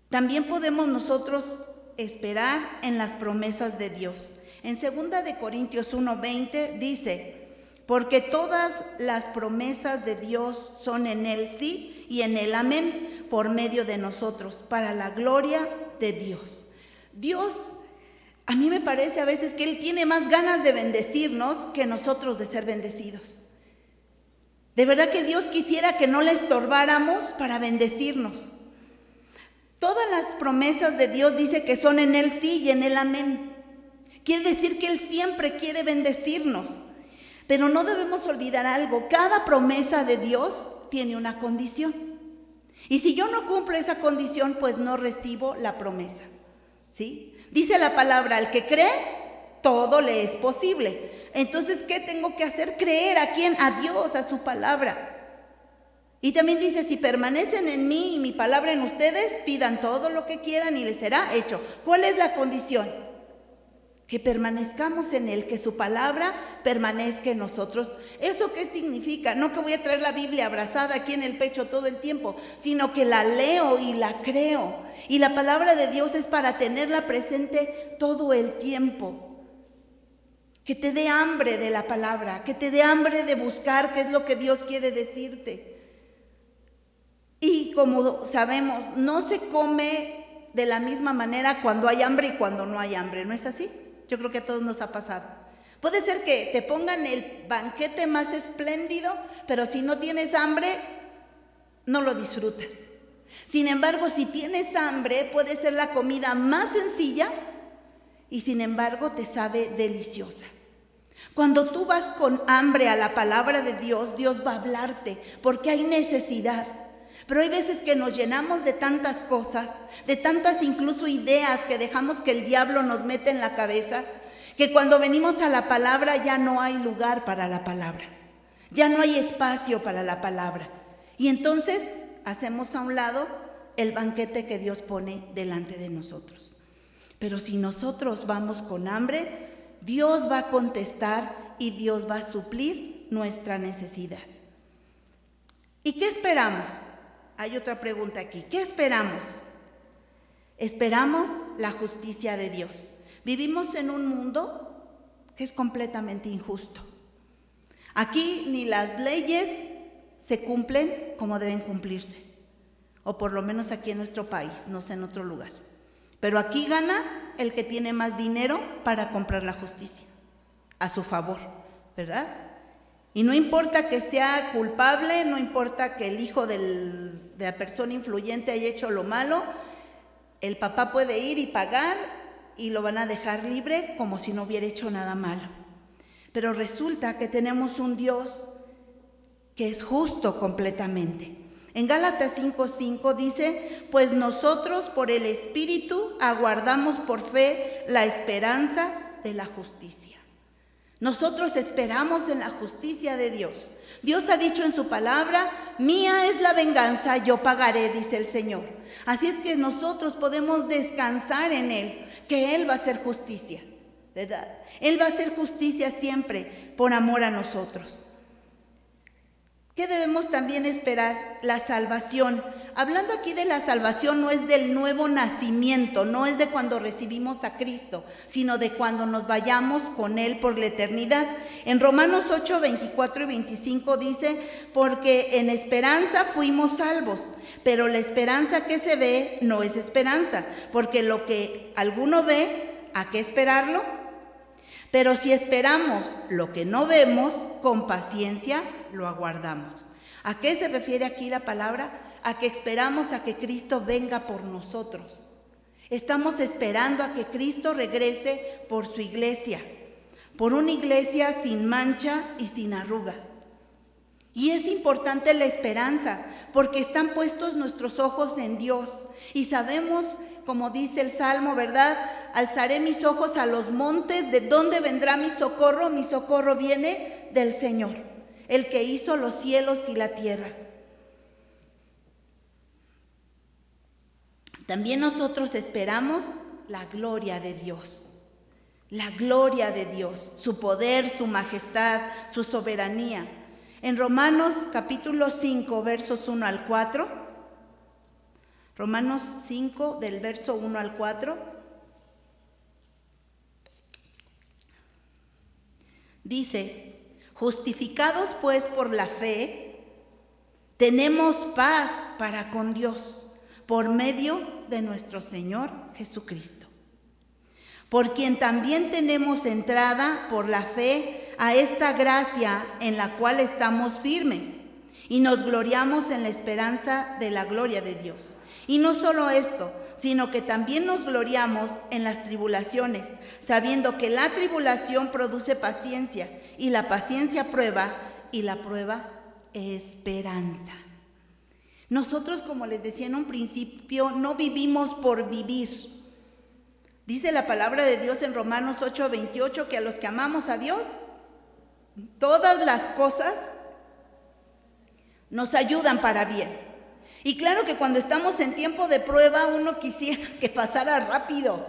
También podemos nosotros esperar en las promesas de Dios. En 2 Corintios 1:20 dice, porque todas las promesas de Dios son en Él sí y en Él amén, por medio de nosotros, para la gloria de Dios. Dios, a mí me parece a veces que Él tiene más ganas de bendecirnos que nosotros de ser bendecidos. De verdad que Dios quisiera que no le estorbáramos para bendecirnos. Todas las promesas de Dios dice que son en Él sí y en Él amén. Quiere decir que Él siempre quiere bendecirnos. Pero no debemos olvidar algo, cada promesa de Dios tiene una condición. Y si yo no cumplo esa condición, pues no recibo la promesa, ¿sí? Dice la palabra, al que cree, todo le es posible. Entonces, ¿qué tengo que hacer? Creer ¿a quién? A Dios, a su palabra. Y también dice, si permanecen en mí y mi palabra en ustedes, pidan todo lo que quieran y les será hecho. ¿Cuál es la condición? Que permanezcamos en Él, que su palabra permanezca en nosotros. ¿Eso qué significa? No que voy a traer la Biblia abrazada aquí en el pecho todo el tiempo, sino que la leo y la creo. Y la palabra de Dios es para tenerla presente todo el tiempo. Que te dé hambre de la palabra, que te dé hambre de buscar qué es lo que Dios quiere decirte. Y como sabemos, no se come de la misma manera cuando hay hambre y cuando no hay hambre, ¿no es así? Yo creo que a todos nos ha pasado. Puede ser que te pongan el banquete más espléndido, pero si no tienes hambre, no lo disfrutas. Sin embargo, si tienes hambre, puede ser la comida más sencilla y sin embargo te sabe deliciosa. Cuando tú vas con hambre a la palabra de Dios, Dios va a hablarte porque hay necesidad. Pero hay veces que nos llenamos de tantas cosas, de tantas incluso ideas que dejamos que el diablo nos mete en la cabeza, que cuando venimos a la palabra ya no hay lugar para la palabra, ya no hay espacio para la palabra. Y entonces hacemos a un lado el banquete que Dios pone delante de nosotros. Pero si nosotros vamos con hambre, Dios va a contestar y Dios va a suplir nuestra necesidad. ¿Y qué esperamos? Hay otra pregunta aquí. ¿Qué esperamos? Esperamos la justicia de Dios. Vivimos en un mundo que es completamente injusto. Aquí ni las leyes se cumplen como deben cumplirse, o por lo menos aquí en nuestro país, no sé en otro lugar. Pero aquí gana el que tiene más dinero para comprar la justicia a su favor, ¿verdad? Y no importa que sea culpable, no importa que el hijo de la persona influyente haya hecho lo malo, el papá puede ir y pagar y lo van a dejar libre como si no hubiera hecho nada malo. Pero resulta que tenemos un Dios que es justo completamente. En Gálatas 5:5 dice, pues nosotros por el Espíritu aguardamos por fe la esperanza de la justicia. Nosotros esperamos en la justicia de Dios. Dios ha dicho en su palabra, mía es la venganza, yo pagaré, dice el Señor. Así es que nosotros podemos descansar en Él, que Él va a hacer justicia, ¿verdad? Él va a hacer justicia siempre por amor a nosotros. ¿Qué debemos también esperar? La salvación. Hablando aquí de la salvación, no es del nuevo nacimiento, no es de cuando recibimos a Cristo, sino de cuando nos vayamos con Él por la eternidad. En Romanos 8, 24 y 25 dice, porque en esperanza fuimos salvos, pero la esperanza que se ve no es esperanza, porque lo que alguno ve, ¿a qué esperarlo? Pero si esperamos lo que no vemos, con paciencia lo aguardamos. ¿A qué se refiere aquí la palabra? A que esperamos a que Cristo venga por nosotros. Estamos esperando a que Cristo regrese por su iglesia, por una iglesia sin mancha y sin arruga. Y es importante la esperanza, porque están puestos nuestros ojos en Dios. Y sabemos, como dice el Salmo, ¿verdad? Alzaré mis ojos a los montes, ¿de dónde vendrá mi socorro? Mi socorro viene del Señor, el que hizo los cielos y la tierra. También nosotros esperamos la gloria de Dios. La gloria de Dios, su poder, su majestad, su soberanía. En Romanos capítulo 5, versos 1 al 4, Romanos 5 del verso 1 al 4, dice, justificados pues por la fe, tenemos paz para con Dios, por medio de nuestro Señor Jesucristo, por quien también tenemos entrada por la fe a esta gracia en la cual estamos firmes y nos gloriamos en la esperanza de la gloria de Dios. Y no solo esto, sino que también nos gloriamos en las tribulaciones, sabiendo que la tribulación produce paciencia, y la paciencia prueba, y la prueba esperanza. Nosotros, como les decía en un principio, no vivimos por vivir. Dice la palabra de Dios en Romanos 8:28 que a los que amamos a Dios, todas las cosas nos ayudan para bien. Y claro que cuando estamos en tiempo de prueba, uno quisiera que pasara rápido,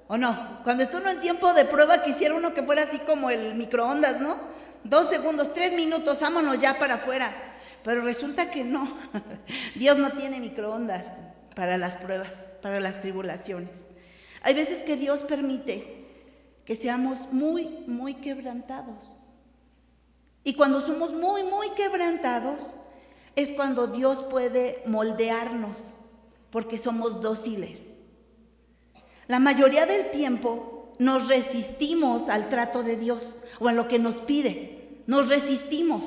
¿o no? Cuando está uno en tiempo de prueba, quisiera uno que fuera así como el microondas, ¿no? 2 segundos, 3 minutos, vámonos ya para afuera. Pero resulta que no. Dios no tiene microondas para las pruebas, para las tribulaciones. Hay veces que Dios permite que seamos muy, muy quebrantados. Y cuando somos muy, muy quebrantados, es cuando Dios puede moldearnos, porque somos dóciles. La mayoría del tiempo nos resistimos al trato de Dios o a lo que nos pide. Nos resistimos.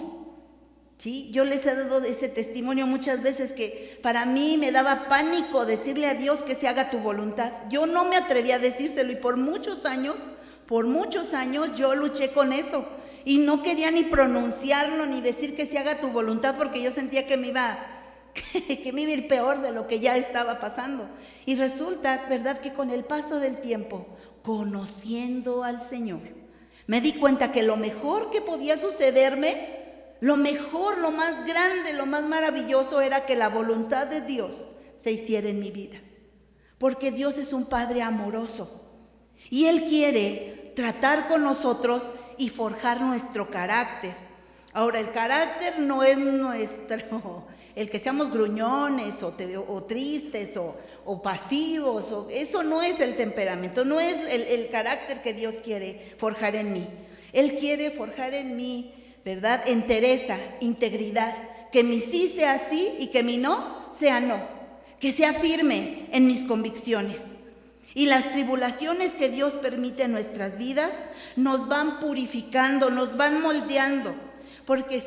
¿Sí? Yo les he dado ese testimonio muchas veces que para mí me daba pánico decirle a Dios que se haga tu voluntad. Yo no me atreví a decírselo y por muchos años yo luché con eso. Y no quería ni pronunciarlo, ni decir que se haga tu voluntad, porque yo sentía que me iba a ir peor de lo que ya estaba pasando. Y resulta, ¿verdad?, que con el paso del tiempo, conociendo al Señor, me di cuenta que lo mejor que podía sucederme, lo mejor, lo más grande, lo más maravilloso era que la voluntad de Dios se hiciera en mi vida. Porque Dios es un Padre amoroso y Él quiere tratar con nosotros y forjar nuestro carácter. Ahora, el carácter no es el que seamos gruñones o tristes o pasivos, eso no es el temperamento, no es el carácter que Dios quiere forjar en mí. Él quiere forjar en mí, ¿verdad?, entereza, integridad, que mi sí sea sí y que mi no sea no, que sea firme en mis convicciones. Y las tribulaciones que Dios permite en nuestras vidas nos van purificando, nos van moldeando, porque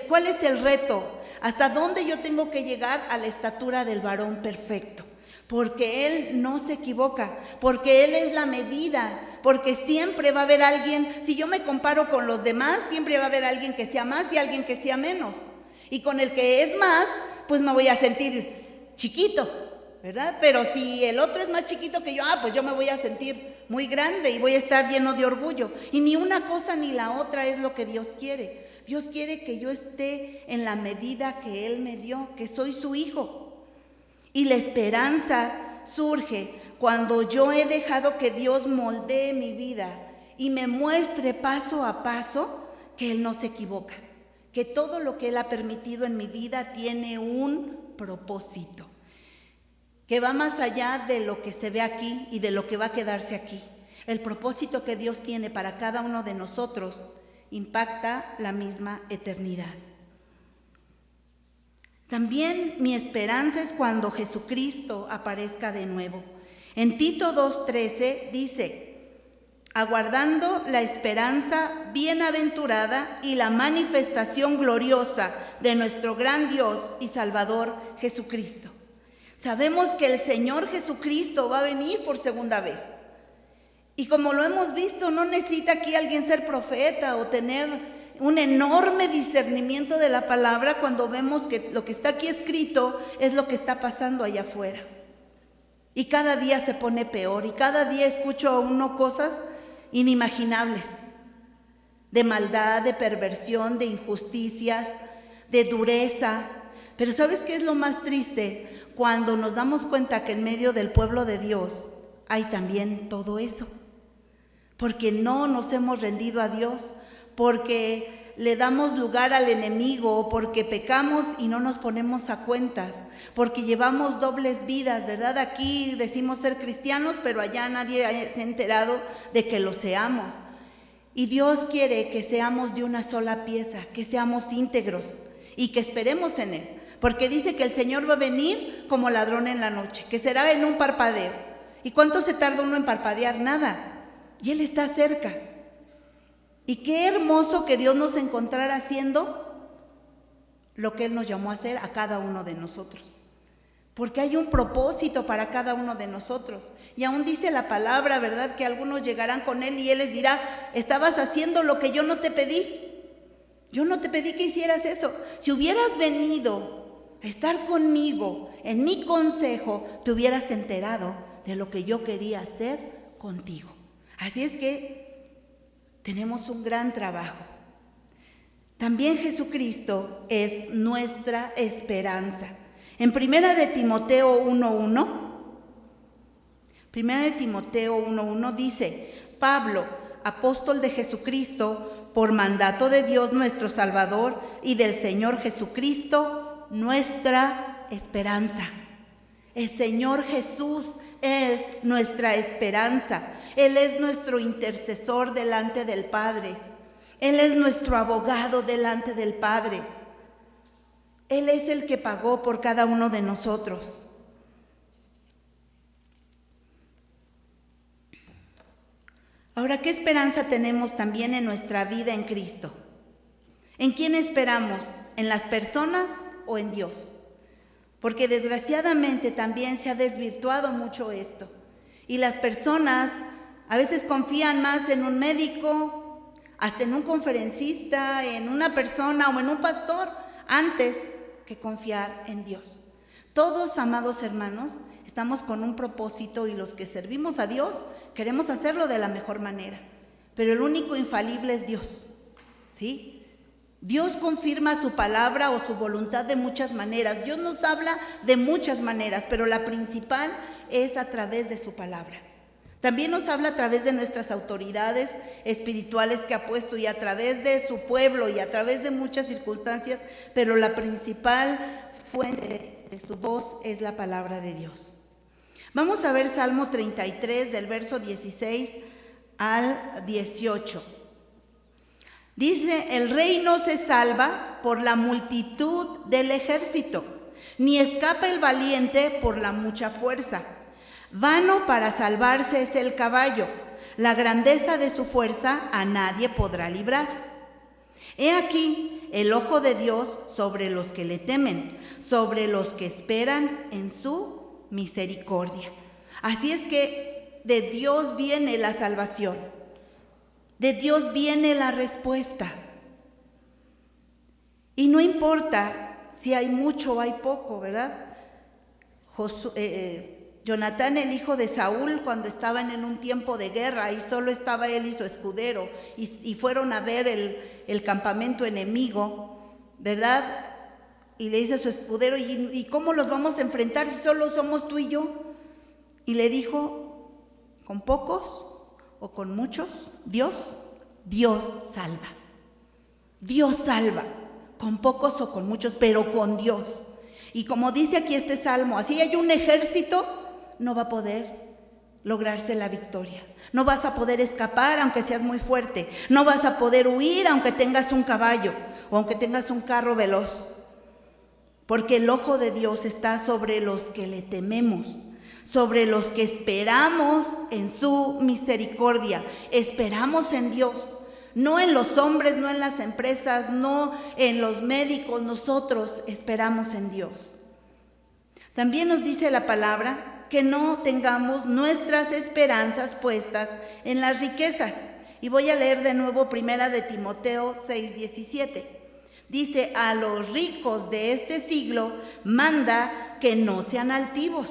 ¿cuál es el reto? ¿Hasta dónde yo tengo que llegar? A la estatura del varón perfecto, porque Él no se equivoca, porque Él es la medida, porque siempre va a haber alguien, si yo me comparo con los demás, siempre va a haber alguien que sea más y alguien que sea menos. Y con el que es más, pues me voy a sentir chiquito, ¿verdad? Pero si el otro es más chiquito que yo, pues yo me voy a sentir muy grande y voy a estar lleno de orgullo. Y ni una cosa ni la otra es lo que Dios quiere. Dios quiere que yo esté en la medida que Él me dio, que soy su hijo. Y la esperanza surge cuando yo he dejado que Dios moldee mi vida y me muestre paso a paso que Él no se equivoca, que todo lo que Él ha permitido en mi vida tiene un propósito, que va más allá de lo que se ve aquí y de lo que va a quedarse aquí. El propósito que Dios tiene para cada uno de nosotros impacta la misma eternidad. También mi esperanza es cuando Jesucristo aparezca de nuevo. En Tito 2:13 dice: aguardando la esperanza bienaventurada y la manifestación gloriosa de nuestro gran Dios y Salvador Jesucristo. Sabemos que el Señor Jesucristo va a venir por segunda vez. Y como lo hemos visto, no necesita aquí alguien ser profeta o tener un enorme discernimiento de la palabra cuando vemos que lo que está aquí escrito es lo que está pasando allá afuera. Y cada día se pone peor, y cada día escucho a uno cosas inimaginables, de maldad, de perversión, de injusticias, de dureza. Pero ¿sabes qué es lo más triste? Cuando nos damos cuenta que en medio del pueblo de Dios hay también todo eso. Porque no nos hemos rendido a Dios, porque le damos lugar al enemigo, porque pecamos y no nos ponemos a cuentas, porque llevamos dobles vidas, ¿verdad? Aquí decimos ser cristianos, pero allá nadie se ha enterado de que lo seamos. Y Dios quiere que seamos de una sola pieza, que seamos íntegros y que esperemos en Él, porque dice que el Señor va a venir como ladrón en la noche, que será en un parpadeo. ¿Y cuánto se tarda uno en parpadear? Nada. Y Él está cerca. Y qué hermoso que Dios nos encontrara haciendo lo que Él nos llamó a hacer a cada uno de nosotros. Porque hay un propósito para cada uno de nosotros. Y aún dice la palabra, ¿verdad? Que algunos llegarán con Él y Él les dirá: estabas haciendo lo que yo no te pedí. Yo no te pedí que hicieras eso. Si hubieras venido a estar conmigo en mi consejo, te hubieras enterado de lo que yo quería hacer contigo. Así es que tenemos un gran trabajo. También Jesucristo es nuestra esperanza. En Primera de Timoteo 1:1 dice: Pablo, apóstol de Jesucristo, por mandato de Dios nuestro Salvador y del Señor Jesucristo, nuestra esperanza. El Señor Jesús es nuestra esperanza. Él es nuestro intercesor delante del Padre. Él es nuestro abogado delante del Padre. Él es el que pagó por cada uno de nosotros. Ahora, ¿qué esperanza tenemos también en nuestra vida en Cristo? ¿En quién esperamos? ¿En las personas o en Dios? Porque desgraciadamente también se ha desvirtuado mucho esto. Y las personas a veces confían más en un médico, hasta en un conferencista, en una persona o en un pastor, antes que confiar en Dios. Todos, amados hermanos, estamos con un propósito y los que servimos a Dios queremos hacerlo de la mejor manera. Pero el único infalible es Dios, ¿sí? Dios confirma su palabra o su voluntad de muchas maneras. Dios nos habla de muchas maneras, pero la principal es a través de su palabra. También nos habla a través de nuestras autoridades espirituales que ha puesto y a través de su pueblo y a través de muchas circunstancias, pero la principal fuente de su voz es la palabra de Dios. Vamos a ver Salmo 33 del verso 16 al 18. Dice: el rey no se salva por la multitud del ejército, ni escapa el valiente por la mucha fuerza. Vano para salvarse es el caballo, la grandeza de su fuerza a nadie podrá librar. He aquí el ojo de Dios sobre los que le temen, sobre los que esperan en su misericordia. Así es que de Dios viene la salvación, de Dios viene la respuesta. Y no importa si hay mucho o hay poco, ¿verdad? Jonatán, el hijo de Saúl, cuando estaban en un tiempo de guerra y solo estaba él y su escudero y fueron a ver el campamento enemigo, ¿verdad? Y le dice a su escudero, ¿y cómo los vamos a enfrentar si solo somos tú y yo? Y le dijo, ¿con pocos o con muchos? Dios salva. Dios salva, con pocos o con muchos, pero con Dios. Y como dice aquí este salmo, así hay un ejército, no va a poder lograrse la victoria. No vas a poder escapar aunque seas muy fuerte. No vas a poder huir aunque tengas un caballo o aunque tengas un carro veloz. Porque el ojo de Dios está sobre los que le tememos, sobre los que esperamos en su misericordia. Esperamos en Dios, no en los hombres, no en las empresas, no en los médicos. Nosotros esperamos en Dios. También nos dice la palabra que no tengamos nuestras esperanzas puestas en las riquezas. Y voy a leer de nuevo 1 de Timoteo 6:17. Dice, a los ricos de este siglo manda que no sean altivos,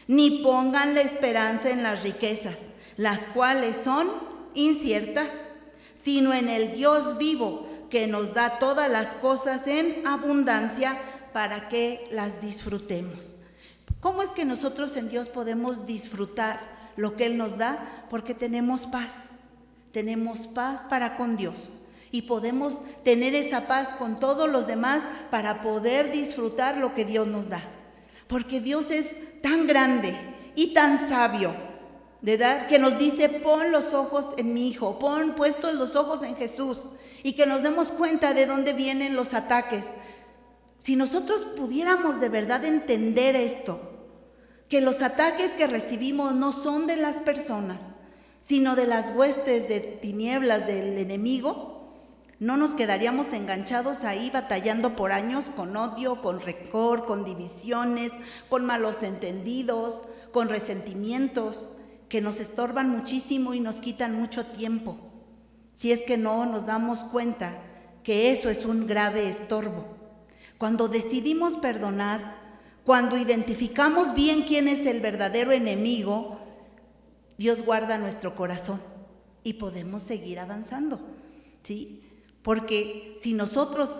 ni pongan la esperanza en las riquezas, las cuales son inciertas, sino en el Dios vivo, que nos da todas las cosas en abundancia para que las disfrutemos. ¿Cómo es que nosotros en Dios podemos disfrutar lo que Él nos da? Porque tenemos paz para con Dios. Y podemos tener esa paz con todos los demás para poder disfrutar lo que Dios nos da. Porque Dios es tan grande y tan sabio, ¿verdad? Que nos dice, pon los ojos en mi Hijo, pon puestos los ojos en Jesús, y que nos demos cuenta de dónde vienen los ataques. Si nosotros pudiéramos de verdad entender esto, que los ataques que recibimos no son de las personas, sino de las huestes de tinieblas del enemigo, no nos quedaríamos enganchados ahí batallando por años con odio, con rencor, con divisiones, con malos entendidos, con resentimientos que nos estorban muchísimo y nos quitan mucho tiempo. Si es que no nos damos cuenta que eso es un grave estorbo. Cuando decidimos perdonar, cuando identificamos bien quién es el verdadero enemigo, Dios guarda nuestro corazón y podemos seguir avanzando, ¿sí? Porque si nosotros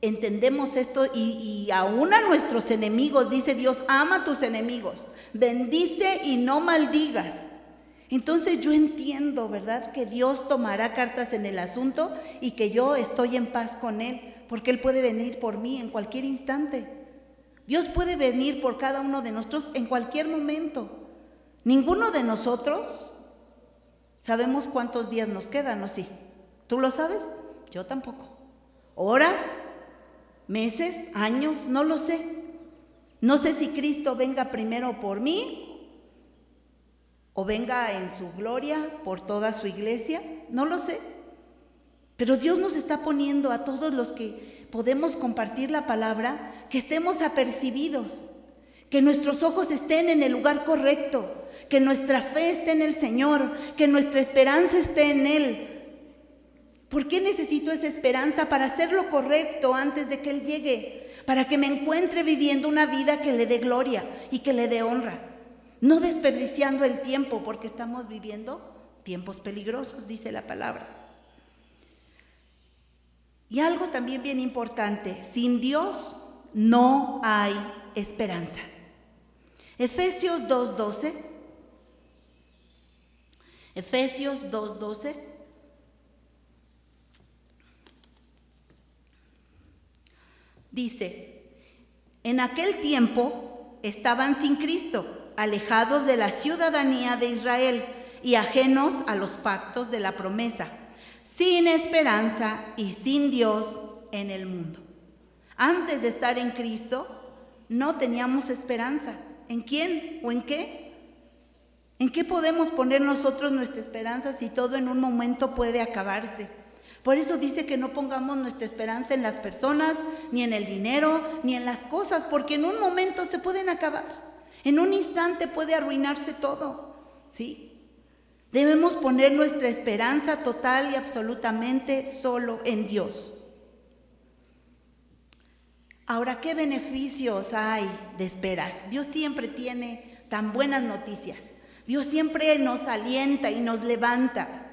entendemos esto y aún a nuestros enemigos, dice Dios, ama a tus enemigos, bendice y no maldigas. Entonces yo entiendo, ¿verdad?, que Dios tomará cartas en el asunto y que yo estoy en paz con Él, porque Él puede venir por mí en cualquier instante. Dios puede venir por cada uno de nosotros en cualquier momento. Ninguno de nosotros sabemos cuántos días nos quedan, ¿o sí? ¿Tú lo sabes? Yo tampoco. ¿Horas? ¿Meses? ¿Años? No lo sé. No sé si Cristo venga primero por mí o venga en su gloria por toda su iglesia. No lo sé. Pero Dios nos está poniendo a todos los que podemos compartir la palabra, que estemos apercibidos, que nuestros ojos estén en el lugar correcto, que nuestra fe esté en el Señor, que nuestra esperanza esté en Él. ¿Por qué necesito esa esperanza? Para hacer lo correcto antes de que Él llegue, para que me encuentre viviendo una vida que le dé gloria y que le dé honra, no desperdiciando el tiempo, porque estamos viviendo tiempos peligrosos, dice la palabra. Y algo también bien importante, sin Dios no hay esperanza. Efesios 2:12. Efesios 2:12. Dice, en aquel tiempo estaban sin Cristo, alejados de la ciudadanía de Israel y ajenos a los pactos de la promesa, sin esperanza y sin Dios en el mundo. Antes de estar en Cristo, no teníamos esperanza. ¿En quién o en qué? ¿En qué podemos poner nosotros nuestra esperanza si todo en un momento puede acabarse? Por eso dice que no pongamos nuestra esperanza en las personas, ni en el dinero, ni en las cosas, porque en un momento se pueden acabar. En un instante puede arruinarse todo, ¿sí? Debemos poner nuestra esperanza total y absolutamente solo en Dios. Ahora, ¿qué beneficios hay de esperar? Dios siempre tiene tan buenas noticias. Dios siempre nos alienta y nos levanta.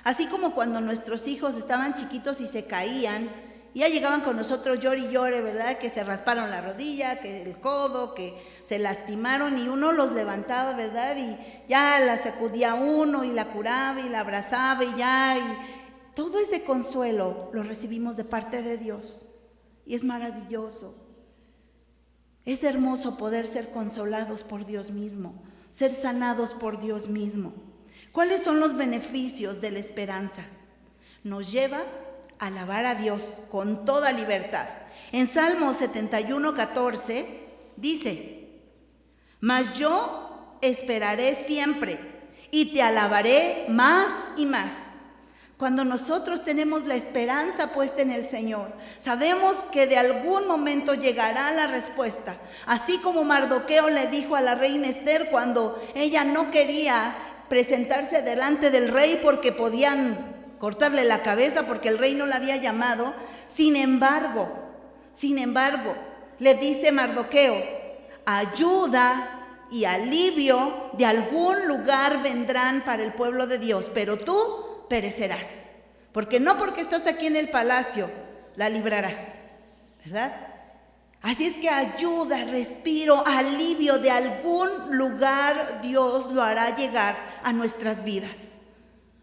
Así como cuando nuestros hijos estaban chiquitos y se caían, ya llegaban con nosotros llore y llore, ¿verdad? Que se rasparon la rodilla, que el codo, que se lastimaron y uno los levantaba, ¿verdad? Y ya la sacudía uno y la curaba y la abrazaba y ya. Y todo ese consuelo lo recibimos de parte de Dios. Y es maravilloso. Es hermoso poder ser consolados por Dios mismo, ser sanados por Dios mismo. ¿Cuáles son los beneficios de la esperanza? Nos lleva a alabar a Dios con toda libertad. En Salmo 71:14 dice: mas yo esperaré siempre y te alabaré más y más. Cuando nosotros tenemos la esperanza puesta en el Señor, sabemos que de algún momento llegará la respuesta. Así como Mardoqueo le dijo a la reina Esther cuando ella no quería presentarse delante del rey porque podían cortarle la cabeza porque el rey no la había llamado. Sin embargo, le dice Mardoqueo: ayuda y alivio de algún lugar vendrán para el pueblo de Dios, pero tú perecerás, porque no porque estás aquí en el palacio la librarás, ¿verdad? Así es que ayuda, respiro, alivio de algún lugar Dios lo hará llegar a nuestras vidas.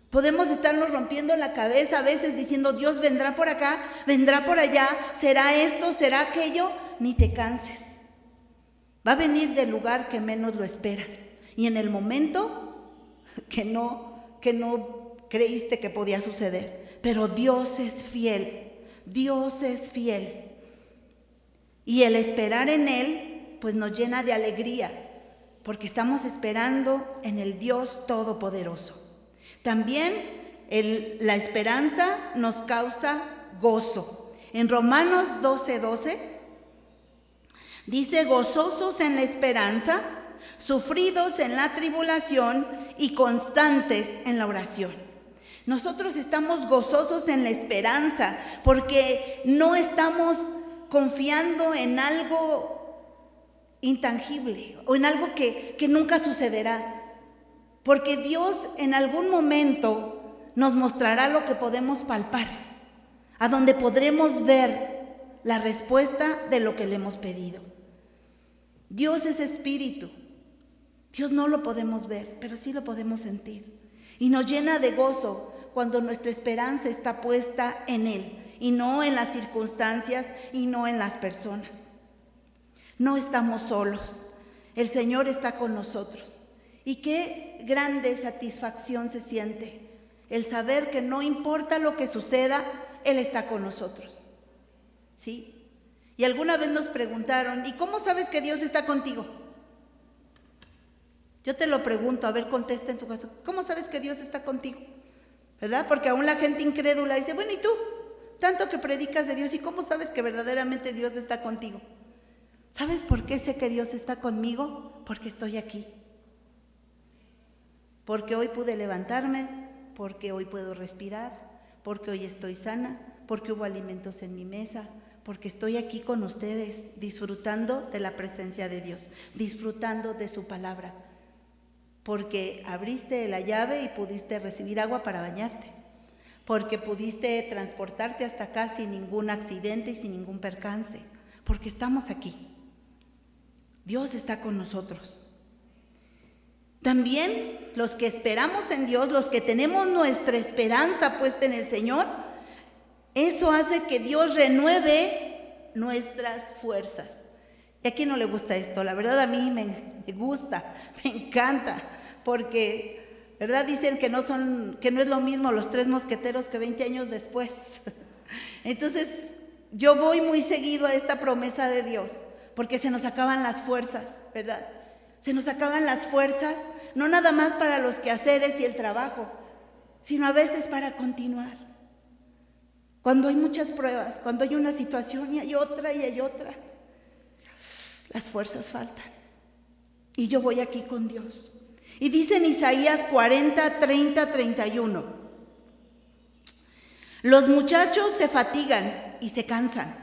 Podemos estarnos rompiendo la cabeza a veces diciendo: Dios vendrá por acá, vendrá por allá, será esto, será aquello. Ni te canses, va a venir del lugar que menos lo esperas y en el momento que no creíste que podía suceder. Pero Dios es fiel, Dios es fiel. Y el esperar en Él, pues nos llena de alegría, porque estamos esperando en el Dios Todopoderoso. También la esperanza nos causa gozo. En Romanos 12:12 dice: gozosos en la esperanza, sufridos en la tribulación y constantes en la oración. Nosotros estamos gozosos en la esperanza porque no estamos confiando en algo intangible o en algo que nunca sucederá. Porque Dios en algún momento nos mostrará lo que podemos palpar, a donde podremos ver la respuesta de lo que le hemos pedido. Dios es espíritu. Dios no lo podemos ver, pero sí lo podemos sentir. Y nos llena de gozo cuando nuestra esperanza está puesta en Él y no en las circunstancias y no en las personas. No estamos solos. El Señor está con nosotros. Y qué grande satisfacción se siente el saber que no importa lo que suceda, Él está con nosotros. ¿Sí? Y alguna vez nos preguntaron: ¿y cómo sabes que Dios está contigo? Yo te lo pregunto, a ver, contesta en tu caso. ¿Cómo sabes que Dios está contigo? ¿Verdad? Porque aún la gente incrédula dice: bueno, ¿y tú? Tanto que predicas de Dios, ¿y cómo sabes que verdaderamente Dios está contigo? ¿Sabes por qué sé que Dios está conmigo? Porque estoy aquí. Porque hoy pude levantarme, porque hoy puedo respirar, porque hoy estoy sana, porque hubo alimentos en mi mesa, porque estoy aquí con ustedes, disfrutando de la presencia de Dios, disfrutando de su palabra, porque abriste la llave y pudiste recibir agua para bañarte, porque pudiste transportarte hasta acá sin ningún accidente y sin ningún percance, porque estamos aquí. Dios está con nosotros. También los que esperamos en Dios, los que tenemos nuestra esperanza puesta en el Señor, eso hace que Dios renueve nuestras fuerzas. ¿Y a quién no le gusta esto? La verdad a mí me gusta, me encanta, porque, ¿verdad? Dicen que no es lo mismo los 3 mosqueteros que 20 años después. Entonces, yo voy muy seguido a esta promesa de Dios, porque se nos acaban las fuerzas, ¿verdad? Se nos acaban las fuerzas, no nada más para los quehaceres y el trabajo, sino a veces para continuar. Cuando hay muchas pruebas, cuando hay una situación y hay otra, las fuerzas faltan. Y yo voy aquí con Dios. Y dice en Isaías 40, 30, 31, los muchachos se fatigan y se cansan,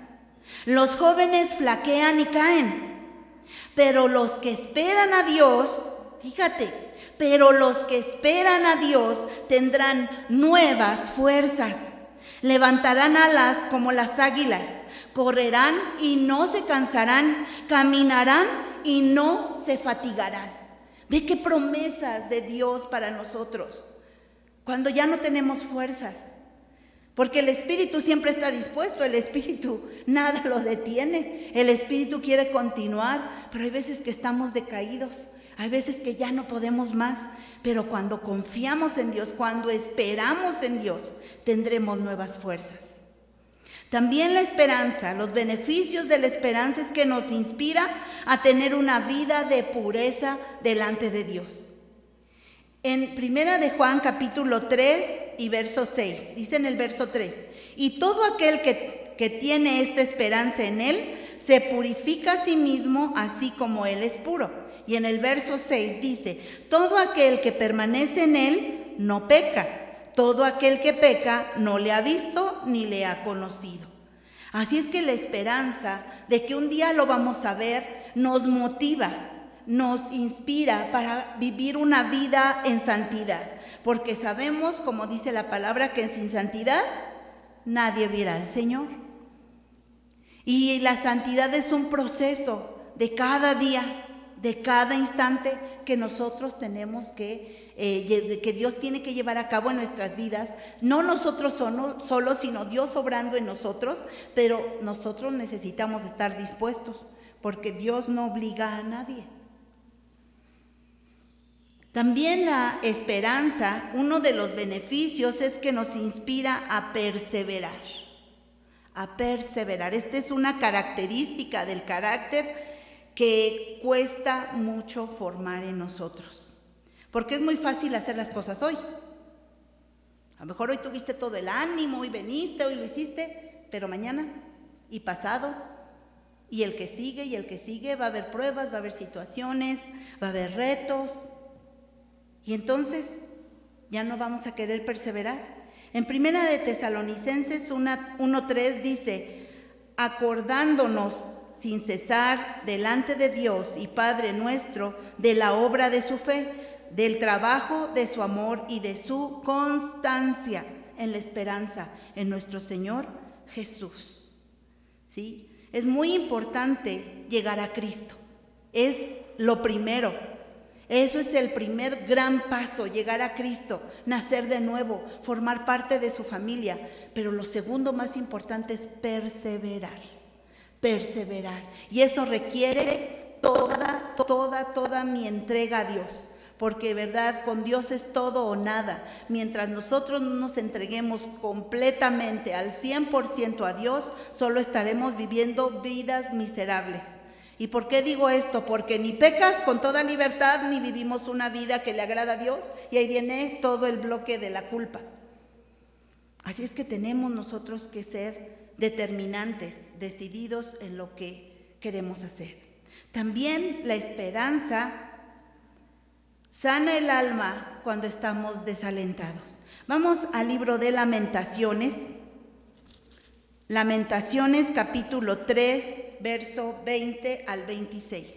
los jóvenes flaquean y caen, pero los que esperan a Dios, fíjate, pero los que esperan a Dios tendrán nuevas fuerzas, levantarán alas como las águilas, correrán y no se cansarán, caminarán y no se fatigarán. Ve qué promesas de Dios para nosotros, cuando ya no tenemos fuerzas. Porque el Espíritu siempre está dispuesto, el Espíritu nada lo detiene, el Espíritu quiere continuar, pero hay veces que estamos decaídos, hay veces que ya no podemos más, pero cuando confiamos en Dios, cuando esperamos en Dios, tendremos nuevas fuerzas. También la esperanza, los beneficios de la esperanza es que nos inspira a tener una vida de pureza delante de Dios. En Primera de Juan capítulo 3 y verso 6, dice en el verso 3, y todo aquel que tiene esta esperanza en Él, se purifica a sí mismo así como Él es puro. Y en el verso 6 dice, todo aquel que permanece en Él no peca, todo aquel que peca no le ha visto ni le ha conocido. Así es que la esperanza de que un día lo vamos a ver nos motiva, nos inspira para vivir una vida en santidad, porque sabemos, como dice la palabra, que sin santidad nadie verá al Señor. Y la santidad es un proceso de cada día, de cada instante que nosotros tenemos que Dios tiene que llevar a cabo en nuestras vidas, no nosotros solos, sino Dios obrando en nosotros, pero nosotros necesitamos estar dispuestos, porque Dios no obliga a nadie. También la esperanza, uno de los beneficios es que nos inspira a perseverar, a perseverar. Esta es una característica del carácter que cuesta mucho formar en nosotros. Porque es muy fácil hacer las cosas hoy. A lo mejor hoy tuviste todo el ánimo, hoy viniste, hoy lo hiciste, pero mañana y pasado y el que sigue va a haber pruebas, va a haber situaciones, va a haber retos. Y entonces ya no vamos a querer perseverar. En Primera de Tesalonicenses 1:3 dice, acordándonos sin cesar delante de Dios y Padre nuestro de la obra de su fe, del trabajo de su amor y de su constancia en la esperanza en nuestro Señor Jesús. ¿Sí? Es muy importante llegar a Cristo. Es lo primero. Eso es el primer gran paso, llegar a Cristo, nacer de nuevo, formar parte de su familia. Pero lo segundo más importante es perseverar. Perseverar. Y eso requiere toda mi entrega a Dios. Porque, verdad, con Dios es todo o nada. Mientras nosotros no nos entreguemos completamente al 100% a Dios, solo estaremos viviendo vidas miserables. ¿Y por qué digo esto? Porque ni pecas con toda libertad, ni vivimos una vida que le agrada a Dios, y ahí viene todo el bloque de la culpa. Así es que tenemos nosotros que ser determinantes, decididos en lo que queremos hacer. También la esperanza sana el alma cuando estamos desalentados. Vamos al libro de Lamentaciones. Lamentaciones capítulo 3, verso 20 al 26.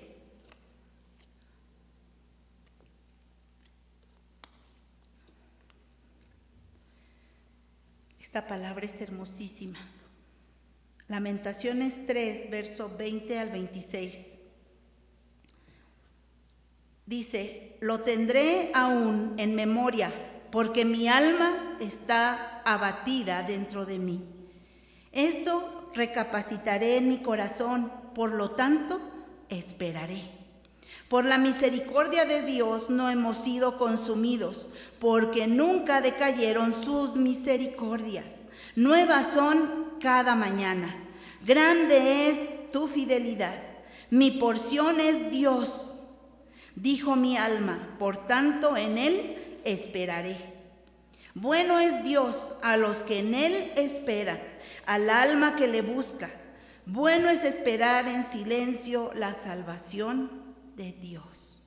Esta palabra es hermosísima. Lamentaciones 3, verso 20 al 26. Dice, lo tendré aún en memoria, porque mi alma está abatida dentro de mí. Esto recapacitaré en mi corazón, por lo tanto, esperaré. Por la misericordia de Dios no hemos sido consumidos, porque nunca decayeron sus misericordias. Nuevas son cada mañana. Grande es tu fidelidad. Mi porción es Dios. Dijo mi alma, por tanto en Él esperaré. Bueno es Dios a los que en Él esperan, al alma que le busca. Bueno es esperar en silencio la salvación de Dios.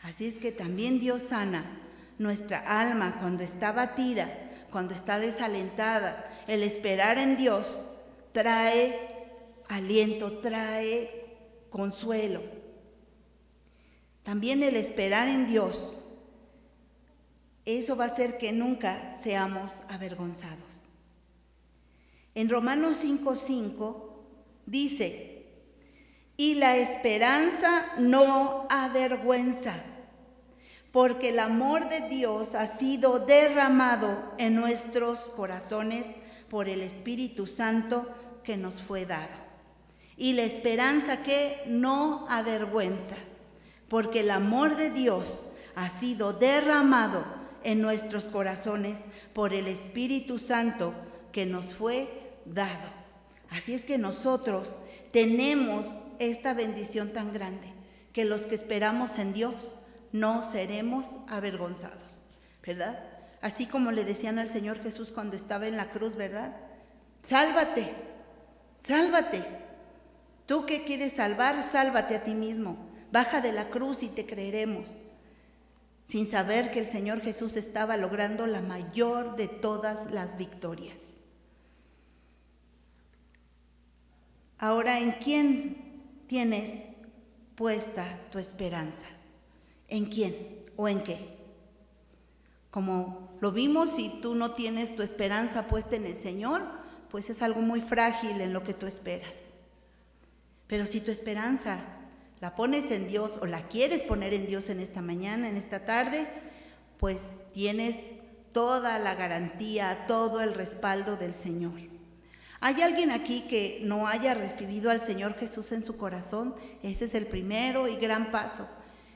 Así es que también Dios sana nuestra alma cuando está batida, cuando está desalentada. El esperar en Dios trae aliento, trae consuelo. También el esperar en Dios, eso va a hacer que nunca seamos avergonzados. En Romanos 5:5 dice, y la esperanza no avergüenza, porque el amor de Dios ha sido derramado en nuestros corazones por el Espíritu Santo que nos fue dado. Y la esperanza que no avergüenza, porque el amor de Dios ha sido derramado en nuestros corazones por el Espíritu Santo que nos fue dado. Así es que nosotros tenemos esta bendición tan grande, que los que esperamos en Dios no seremos avergonzados, ¿verdad? Así como le decían al Señor Jesús cuando estaba en la cruz, ¿verdad? Sálvate, sálvate. Tú que quieres salvar, sálvate a ti mismo. Baja de la cruz y te creeremos. Sin saber que el Señor Jesús estaba logrando la mayor de todas las victorias. Ahora, ¿en quién tienes puesta tu esperanza? ¿En quién o en qué? Como lo vimos, si tú no tienes tu esperanza puesta en el Señor, pues es algo muy frágil en lo que tú esperas. Pero si tu esperanza la pones en Dios o la quieres poner en Dios en esta mañana, en esta tarde, pues tienes toda la garantía, todo el respaldo del Señor. ¿Hay alguien aquí que no haya recibido al Señor Jesús en su corazón? Ese es el primero y gran paso.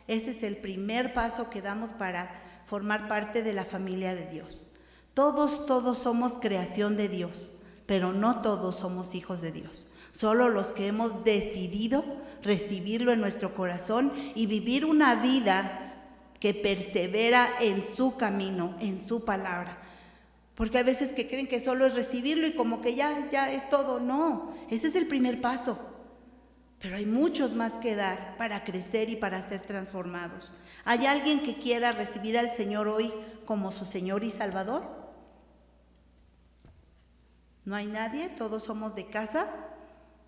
Ese es el primer paso que damos para formar parte de la familia de Dios. Todos somos creación de Dios, pero no todos somos hijos de Dios. Solo los que hemos decidido recibirlo en nuestro corazón y vivir una vida que persevera en su camino, en su palabra. Porque hay veces que creen que solo es recibirlo y como que ya es todo. No, ese es el primer paso. Pero hay muchos más que dar para crecer y para ser transformados. ¿Hay alguien que quiera recibir al Señor hoy como su Señor y Salvador? ¿No hay nadie? ¿Todos somos de casa?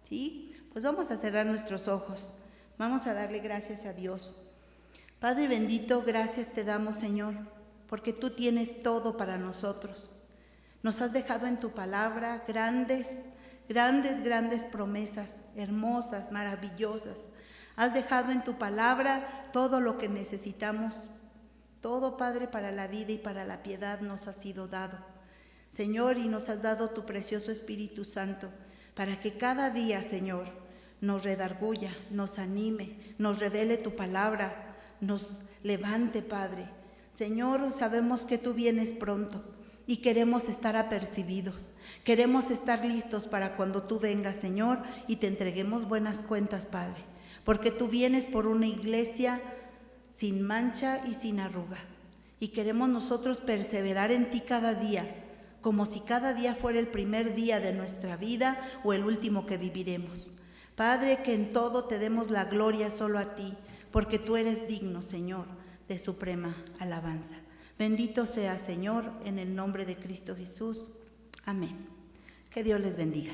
¿Sí? Pues vamos a cerrar nuestros ojos. Vamos a darle gracias a Dios. Padre bendito, gracias te damos, Señor, porque tú tienes todo para nosotros. Nos has dejado en tu palabra grandes promesas, hermosas, maravillosas. Has dejado en tu palabra todo lo que necesitamos. Todo, Padre, para la vida y para la piedad nos ha sido dado. Señor, y nos has dado tu precioso Espíritu Santo, para que cada día, Señor, nos redarguya, nos anime, nos revele tu palabra, nos levante, Padre. Señor, sabemos que tú vienes pronto y queremos estar apercibidos. Queremos estar listos para cuando tú vengas, Señor, y te entreguemos buenas cuentas, Padre, porque tú vienes por una iglesia sin mancha y sin arruga. Y queremos nosotros perseverar en ti cada día, como si cada día fuera el primer día de nuestra vida o el último que viviremos. Padre, que en todo te demos la gloria solo a ti, porque tú eres digno, Señor, de suprema alabanza. Bendito sea, Señor, en el nombre de Cristo Jesús. Amén. Que Dios les bendiga.